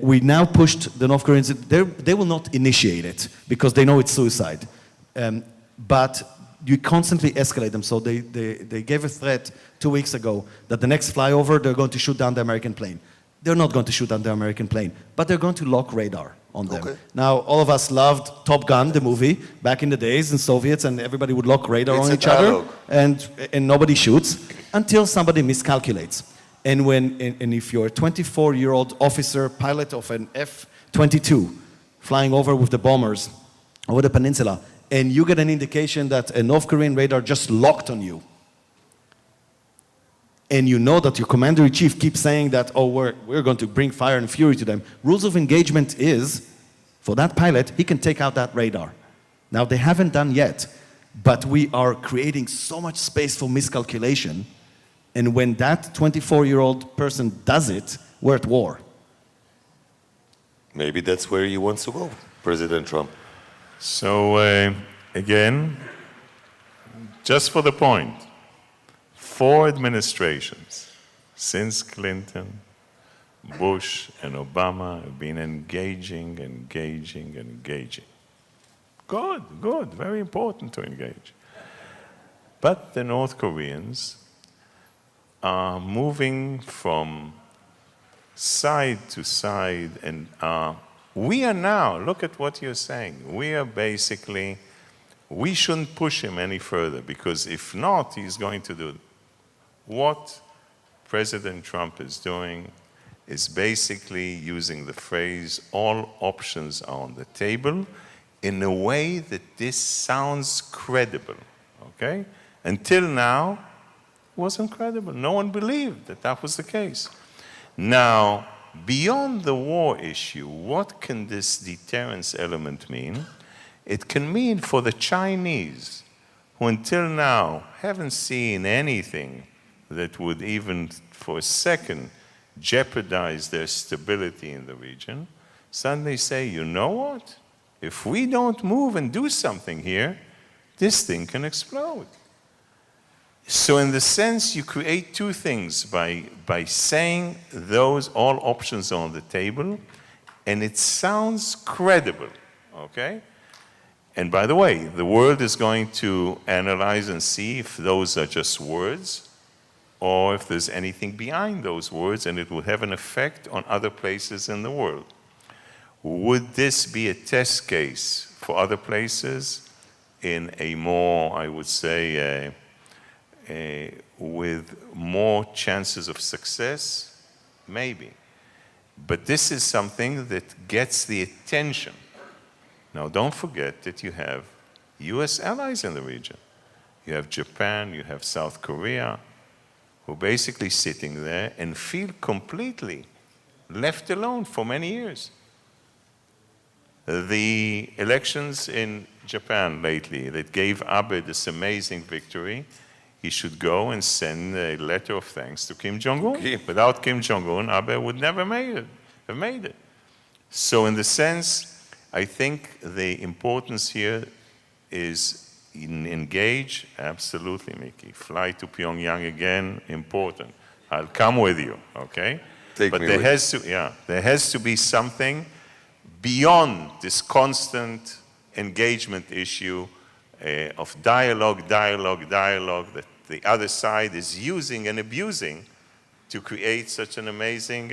we now pushed the North Koreans. They will not initiate it because they know it's suicide. But you constantly escalate them. So they gave a threat 2 weeks ago that the next flyover, they're going to shoot down the American plane. They're not going to shoot down the American plane, but they're going to lock radar on them. Okay. Now, all of us loved Top Gun, the movie, back in the days in Soviets, and everybody would lock radar on each other, and nobody shoots until somebody miscalculates. And if you're a 24-year-old officer, pilot of an F-22, flying over with the bombers over the peninsula, and you get an indication that a North Korean radar just locked on you, and you know that your commander-in-chief keeps saying that, oh, we're going to bring fire and fury to them. Rules of engagement is, for that pilot, he can take out that radar. Now, they haven't done yet, but we are creating so much space for miscalculation, and when that 24-year-old person does it, we're at war. Maybe that's where he wants to go, President Trump. So, again, just for the point, 4 administrations since Clinton, Bush, and Obama have been engaging. Good, very important to engage. But the North Koreans are moving from side to side, and we are now, look at what you're saying, we are basically, we shouldn't push him any further, because if not, he's going to do what President Trump is doing is basically using the phrase, all options are on the table, in a way that this sounds credible, okay? Until now, it wasn't credible. No one believed that that was the case. Now, beyond the war issue, what can this deterrence element mean? It can mean for the Chinese, who until now haven't seen anything that would even for a second jeopardize their stability in the region, suddenly say, you know what? If we don't move and do something here, this thing can explode. So in the sense, you create 2 things by saying those all options are on the table, and it sounds credible, okay? And by the way, the world is going to analyze and see if those are just words, or if there's anything behind those words, and it will have an effect on other places in the world. Would this be a test case for other places in a more, I would say, with more chances of success? Maybe. But this is something that gets the attention. Now, don't forget that you have US allies in the region. You have Japan, you have South Korea, who are basically sitting there and feel completely left alone for many years. The elections in Japan lately that gave Abba this amazing victory, he should go and send a letter of thanks to Kim Jong-un. Okay. Without Kim Jong-un, Abba would never have made it. So in the sense, I think the importance here is engage, absolutely, Mickey. Fly to Pyongyang again, important. I'll come with you, okay? But there has to be something beyond this constant engagement issue of dialogue that the other side is using and abusing to create such an amazing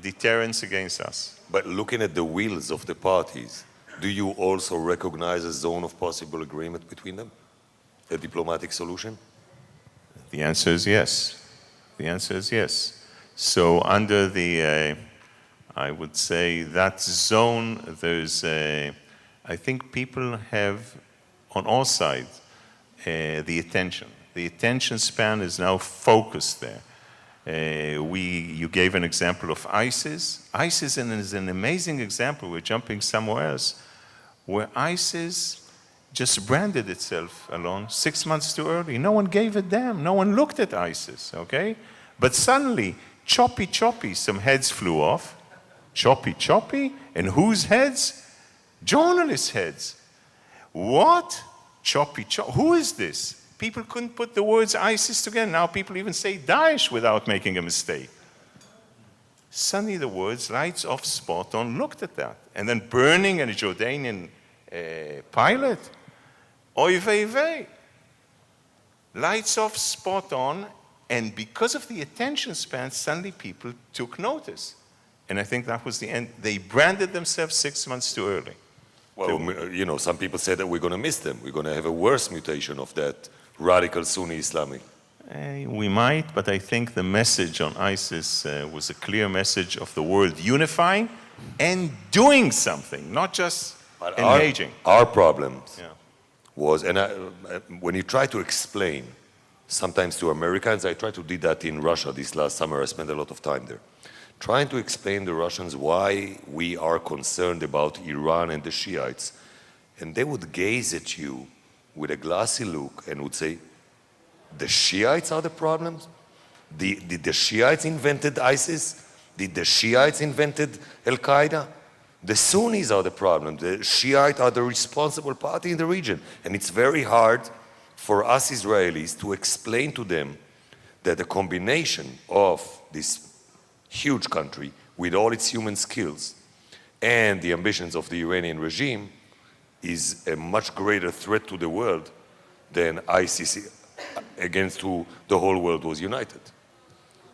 deterrence against us. But looking at the wills of the parties, do you also recognize a zone of possible agreement between them? A diplomatic solution? The answer is yes. The answer is yes. So under the, I would say, that zone, there's, I think people have, on all sides, the attention. The attention span is now focused there. You gave an example of ISIS. ISIS is an amazing example. We're jumping somewhere else, where ISIS just branded itself, Alon, 6 months too early. No one gave a damn. No one looked at ISIS, okay? But suddenly, choppy, some heads flew off. Choppy, and whose heads? Journalists' heads. What? Choppy. Who is this? People couldn't put the words ISIS together. Now people even say Daesh without making a mistake. Suddenly the words lights off, spot on, looked at that. And then burning a Jordanian pilot. Oy vey vey. Lights off, spot on, and because of the attention span, suddenly people took notice. And I think that was the end. They branded themselves 6 months too early. Well, you know, some people say that we're going to miss them. We're going to have a worse mutation of that radical Sunni Islamic. We might, but I think the message on ISIS was a clear message of the world unifying and doing something, not just engaging. Our problems was, and when you try to explain, sometimes to Americans, I tried to do that in Russia this last summer, I spent a lot of time there, trying to explain to the Russians why we are concerned about Iran and the Shiites. And they would gaze at you with a glassy look and would say, the Shiites are the problems? Did the Shiites invented ISIS? Did the Shiites invented Al-Qaeda? The Sunnis are the problem. The Shiites are the responsible party in the region. And it's very hard for us Israelis to explain to them that the combination of this huge country with all its human skills and the ambitions of the Iranian regime is a much greater threat to the world than ISIS against who the whole world was united.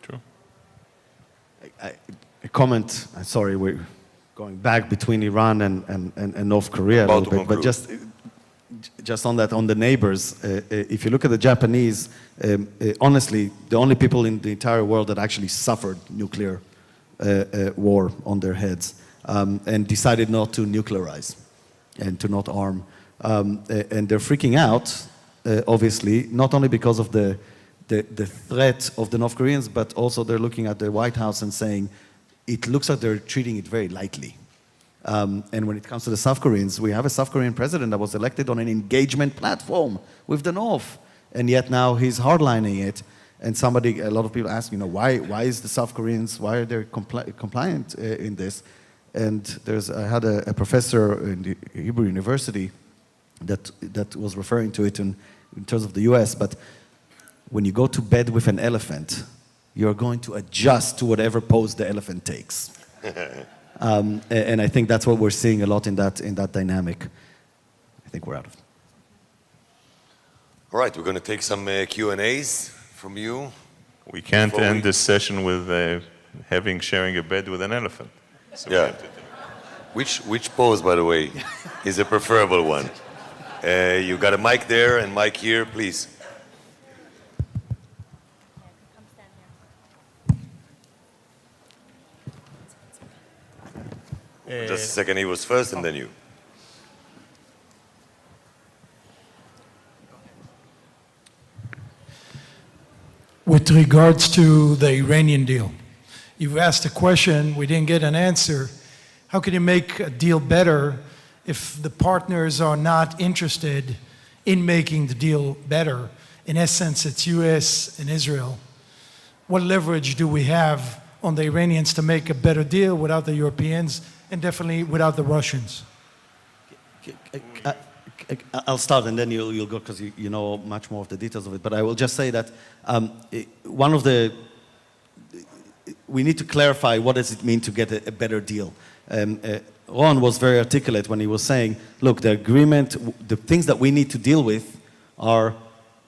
True. A comment, I'm sorry, we're going back between Iran and North Korea a little bit, but just on that, on the neighbors, if you look at the Japanese, honestly, the only people in the entire world that actually suffered nuclear war on their heads and decided not to nuclearize and to not arm. And they're freaking out, obviously, not only because of the threat of the North Koreans, but also they're looking at the White House and saying, it looks like they're treating it very lightly. And when it comes to the South Koreans, we have a South Korean president that was elected on an engagement platform with the North, and yet now he's hardlining it. And a lot of people ask, why is the South Koreans, why are they compliant in this? And I had a professor in the Hebrew University that was referring to it in terms of the US, but when you go to bed with an elephant, you're going to adjust to whatever pose the elephant takes. And I think that's what we're seeing a lot in that dynamic. I think we're out of. All right, we're going to take some Q&As from you. We can't end this session with sharing a bed with an elephant. So yeah. Which pose, by the way, is a preferable one? You got a mic there and mic here, please. Just a second, he was first and then you. With regards to the Iranian deal, you've asked a question, we didn't get an answer. How can you make a deal better if the partners are not interested in making the deal better? In essence, it's US and Israel. What leverage do we have on the Iranians to make a better deal without the Europeans and definitely without the Russians? I'll start and then you'll go because you know much more of the details of it. But I will just say that we need to clarify what does it mean to get a better deal. Ron was very articulate when he was saying, look, the agreement, the things that we need to deal with are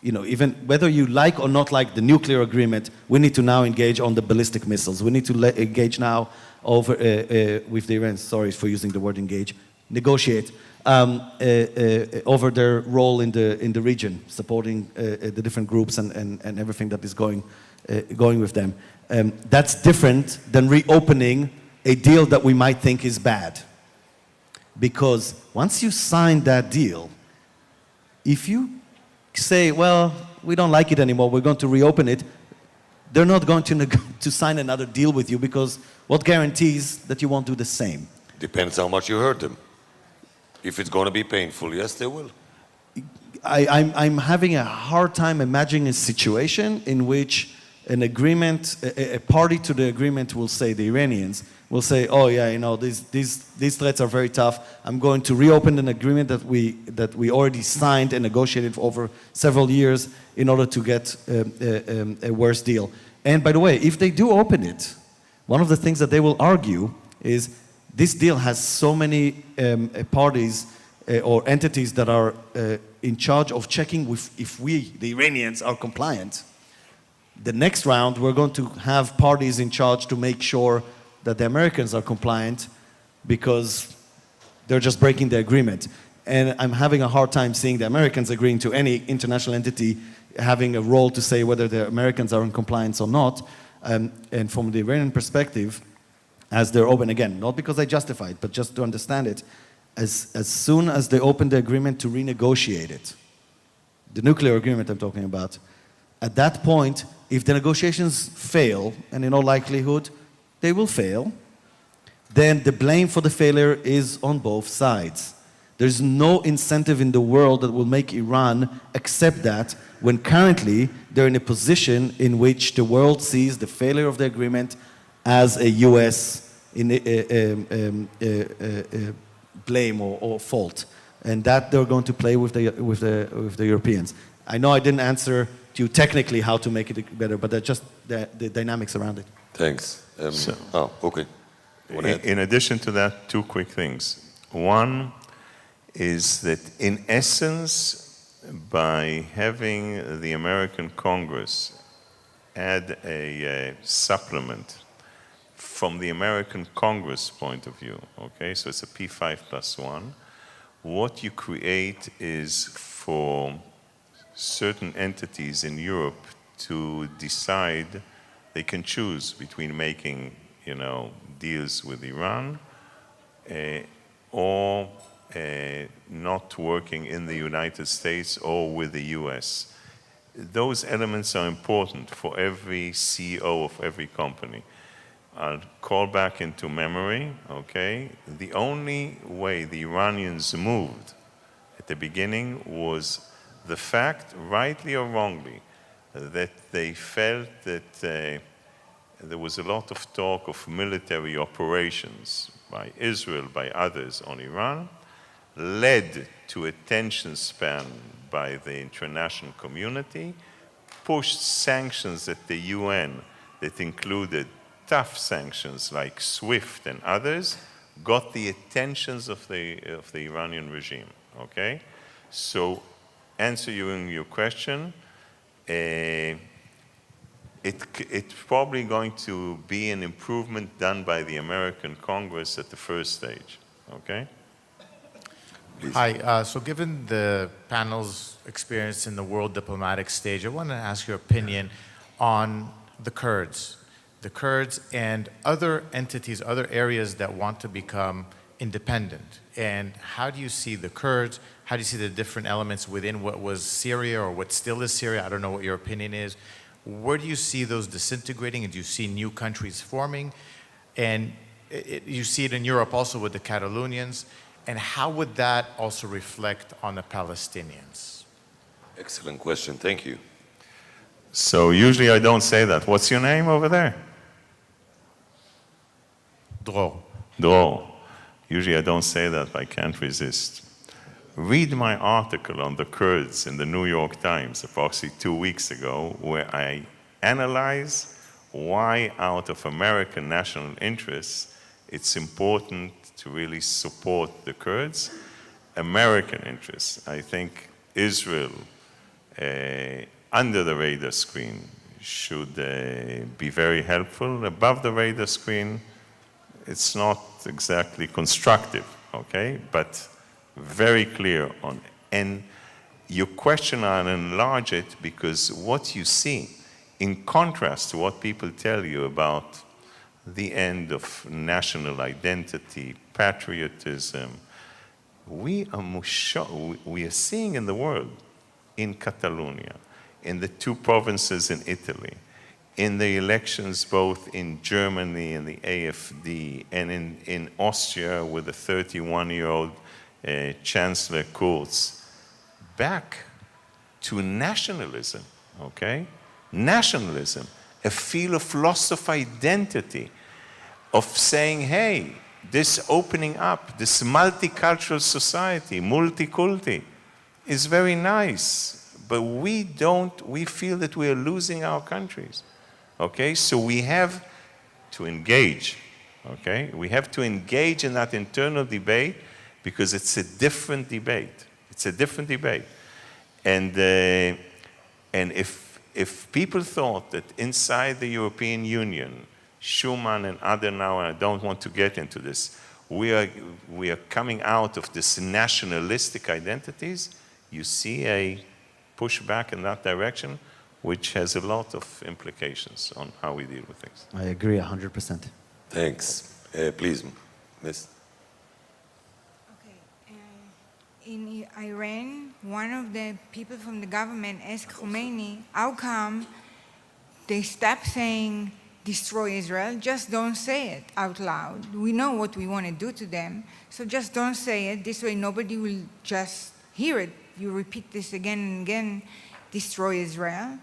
even whether you like or not like the nuclear agreement, we need to now engage on the ballistic missiles. We need to engage now over with the Iranians. Sorry for using the word engage. Negotiate over their role in the region, supporting the different groups and everything that is going with them. That's different than reopening a deal that we might think is bad. Because once you sign that deal, if you say, well, we don't like it anymore, we're going to reopen it, they're not going to sign another deal with you, because what guarantees that you won't do the same? Depends how much you hurt them. If it's going to be painful, yes, they will. I'm having a hard time imagining a situation in which an agreement, a party to the agreement will say, the Iranians will say, oh yeah, these threats are very tough. I'm going to reopen an agreement that we already signed and negotiated for over several years in order to get a worse deal. And by the way, if they do open it, one of the things that they will argue is this deal has so many parties or entities that are in charge of checking if we, the Iranians, are compliant. The next round, we're going to have parties in charge to make sure that the Americans are compliant, because they're just breaking the agreement. And I'm having a hard time seeing the Americans agreeing to any international entity having a role to say whether the Americans are in compliance or not. And from the Iranian perspective, as they're open, again, not because I justify it, but just to understand it, as soon as they open the agreement to renegotiate it, the nuclear agreement I'm talking about, at that point, if the negotiations fail, and in all likelihood they will fail, then the blame for the failure is on both sides. There's no incentive in the world that will make Iran accept that, when currently they're in a position in which the world sees the failure of the agreement as a US blame or fault, and that they're going to play with the Europeans. I know I didn't answer to you technically how to make it better, but that's just the dynamics around it. Thanks. Okay. In addition to that, two quick things. One is that in essence, by having the American Congress add a supplement from the American Congress point of view, okay, so it's a P5+1, what you create is for certain entities in Europe to decide, they can choose between making, deals with Iran or not working in the United States or with the US. Those elements are important for every CEO of every company. I'll call back into memory, okay? The only way the Iranians moved at the beginning was the fact, rightly or wrongly, that they felt that there was a lot of talk of military operations by Israel, by others on Iran, led to a tension span by the international community, pushed sanctions at the UN that included tough sanctions like SWIFT and others, got the attentions of the Iranian regime, okay? So, answering your question, it's probably going to be an improvement done by the American Congress at the first stage, okay? Please. Hi, so given the panel's experience in the world diplomatic stage, I want to ask your opinion on the Kurds and other entities, other areas that want to become independent. And how do you see the Kurds? How do you see the different elements within what was Syria or what still is Syria? I don't know what your opinion is. Where do you see those disintegrating, and do you see new countries forming? And you see it in Europe also with the Catalonians. And how would that also reflect on the Palestinians? Excellent question. Thank you. So usually I don't say that. What's your name over there? Dror. Usually I don't say that, but I can't resist. Read my article on the Kurds in the New York Times approximately 2 weeks ago, where I analyze why, out of American national interests, it's important to really support the Kurds. American interests, I think Israel under the radar screen should be very helpful. Above the radar screen, it's not exactly constructive, okay? But very clear on, and you question and enlarge it because what you see, in contrast to what people tell you about the end of national identity, patriotism, we are seeing in the world, in Catalonia, in the two provinces in Italy, in the elections both in Germany and the AfD, and in Austria with the 31-year-old Chancellor Kurz, back to nationalism, okay? Nationalism, a feel of loss of identity, of saying, hey, this opening up, this multicultural society, multiculti, is very nice, but we feel that we are losing our countries, okay? So we have to engage, okay? We have to engage in that internal debate because it's a different debate. It's a different debate. And if people thought that inside the European Union, Schuman and Adenauer, I don't want to get into this, we are coming out of this nationalistic identities, you see a pushback in that direction, which has a lot of implications on how we deal with things. I agree 100%. Thanks. Please, Miss. In Iran, one of the people from the government asked Khomeini, how come they stop saying destroy Israel, just don't say it out loud. We know what we want to do to them, so just don't say it. This way nobody will just hear it. You repeat this again and again, destroy Israel.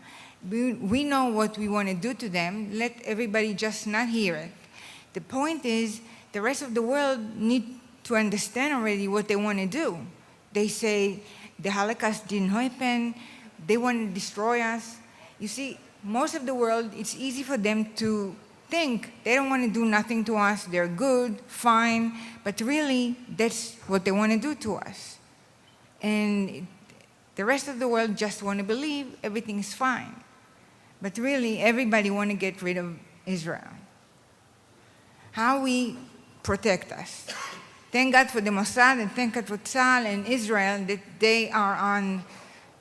We know what we want to do to them. Let everybody just not hear it. The point is, the rest of the world need to understand already what they want to do. They say the Holocaust didn't happen, they want to destroy us. You see, most of the world, it's easy for them to think they don't want to do nothing to us, they're good, fine, but really, that's what they want to do to us. And the rest of the world just want to believe everything's fine. But really, everybody want to get rid of Israel. How we protect us? Thank God for the Mossad and thank God for Tzahal and Israel that they are on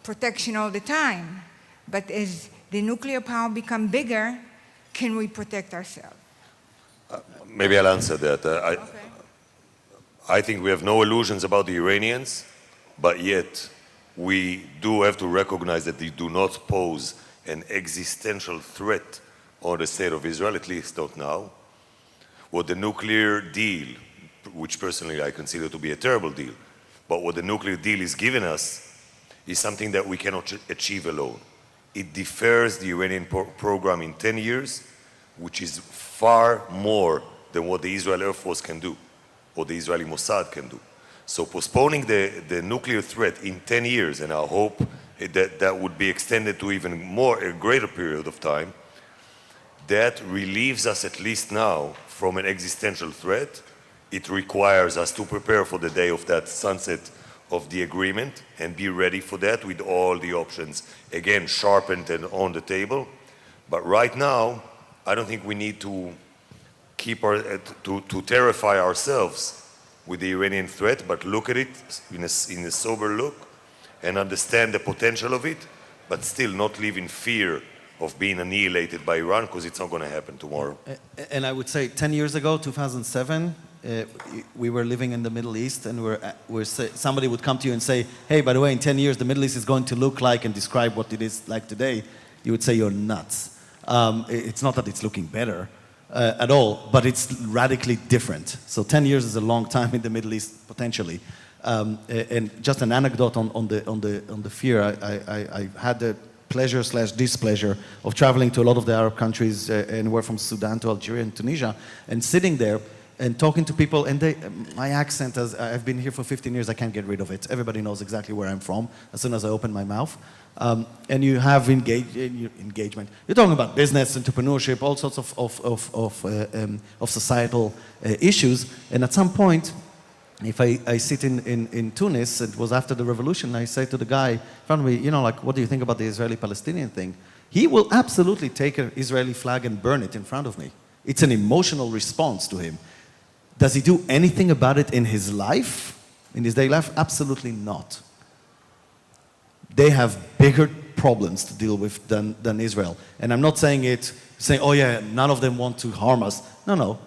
protection all the time. But as the nuclear power become bigger, can we protect ourselves? Maybe I'll answer that. I think we have no illusions about the Iranians, but yet we do have to recognize that they do not pose an existential threat on the state of Israel, at least not now. What the nuclear deal, which personally I consider to be a terrible deal, but what the nuclear deal is giving us is something that we cannot achieve alone. It defers the Iranian program in 10 years, which is far more than what the Israel Air Force can do, or the Israeli Mossad can do. So postponing the nuclear threat in 10 years, and I hope that would be extended to even more, a greater period of time, that relieves us at least now from an existential threat. It requires us to prepare for the day of that sunset of the agreement and be ready for that with all the options, again, sharpened and on the table. But right now, I don't think we need to keep to terrify ourselves with the Iranian threat, but look at it in a sober look and understand the potential of it, but still not live in fear of being annihilated by Iran, because it's not going to happen tomorrow. And I would say 10 years ago, 2007, we were living in the Middle East, and somebody would come to you and say, hey, by the way, in 10 years, the Middle East is going to look like and describe what it is like today. You would say you're nuts. It's not that it's looking better at all, but it's radically different. So 10 years is a long time in the Middle East, potentially. And just an anecdote on the fear, I had the pleasure/displeasure of traveling to a lot of the Arab countries, anywhere from Sudan to Algeria and Tunisia, and sitting there and talking to people, and my accent, as I've been here for 15 years, I can't get rid of it. Everybody knows exactly where I'm from as soon as I open my mouth. And you have engagement. You're talking about business, entrepreneurship, all sorts of societal issues, and at some point, If I sit in Tunis, it was after the revolution, I say to the guy in front of me, you know, like, what do you think about the Israeli-Palestinian thing? He will absolutely take an Israeli flag and burn it in front of me. It's an emotional response to him. Does he do anything about it in his life, in his daily life? Absolutely not. They have bigger problems to deal with than Israel. And I'm not saying oh yeah, none of them want to harm us. No.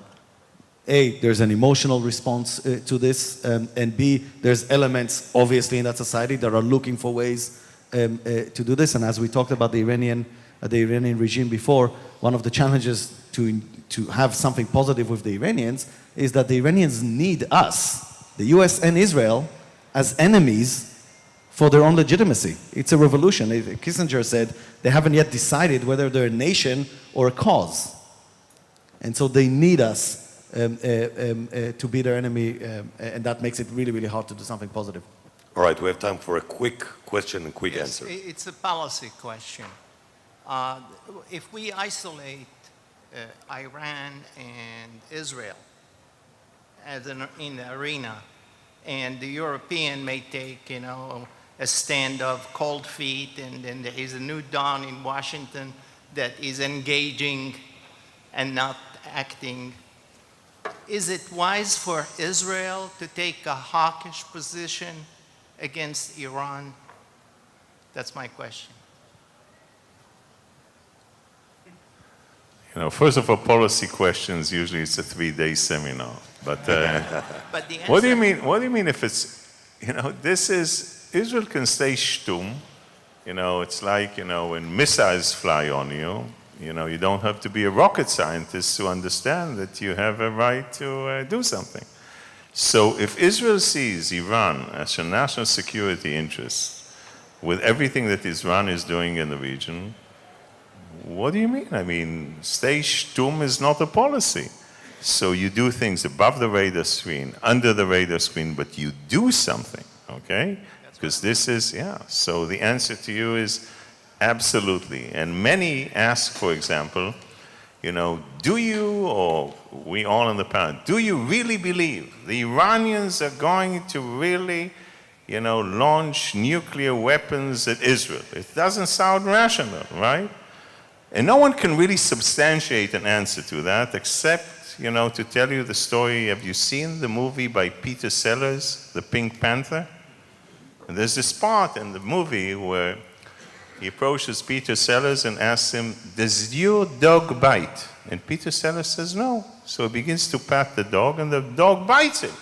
A, there's an emotional response to this, and B, there's elements obviously in that society that are looking for ways to do this. And as we talked about the Iranian regime before, one of the challenges to have something positive with the Iranians is that the Iranians need us, the US and Israel, as enemies for their own legitimacy. It's a revolution. Kissinger said they haven't yet decided whether they're a nation or a cause. And so they need us to be their enemy, and that makes it really, really hard to do something positive. All right, we have time for a quick question and quick Yes, answer. it's a policy question. If we isolate Iran and Israel in the arena, and the European may take, a stand of cold feet, and then there is a new dawn in Washington that is engaging and not acting. Is it wise for Israel to take a hawkish position against Iran? That's my question. First of all, policy questions, usually it's a 3-day seminar. But But the what do you answer- mean? What do you mean if it's, this is, Israel can stay shtum. It's like, when missiles fly on you, you don't have to be a rocket scientist to understand that you have a right to do something. So if Israel sees Iran as a national security interest with everything that Iran is doing in the region, what do you mean? I mean, stay shtum is not a policy. So you do things above the radar screen, under the radar screen, but you do something, okay? Because this is, So the answer to you is absolutely. And many ask, for example, do you, or we all in the panel, do you really believe the Iranians are going to really, launch nuclear weapons at Israel? It doesn't sound rational, right? And no one can really substantiate an answer to that except, to tell you the story. Have you seen the movie by Peter Sellers, The Pink Panther? And there's this part in the movie where he approaches Peter Sellers and asks him, does your dog bite? And Peter Sellers says no. So he begins to pat the dog, and the dog bites him.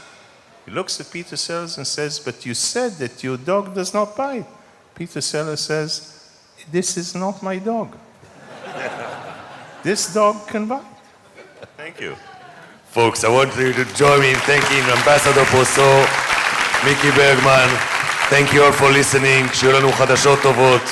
He looks at Peter Sellers and says, but you said that your dog does not bite. Peter Sellers says, this is not my dog. This dog can bite. Thank you. Folks, I want you to join me in thanking Ambassador Prosor, Mickey Bergman. Thank you all for listening. שיהיו לנו חדשות טובות.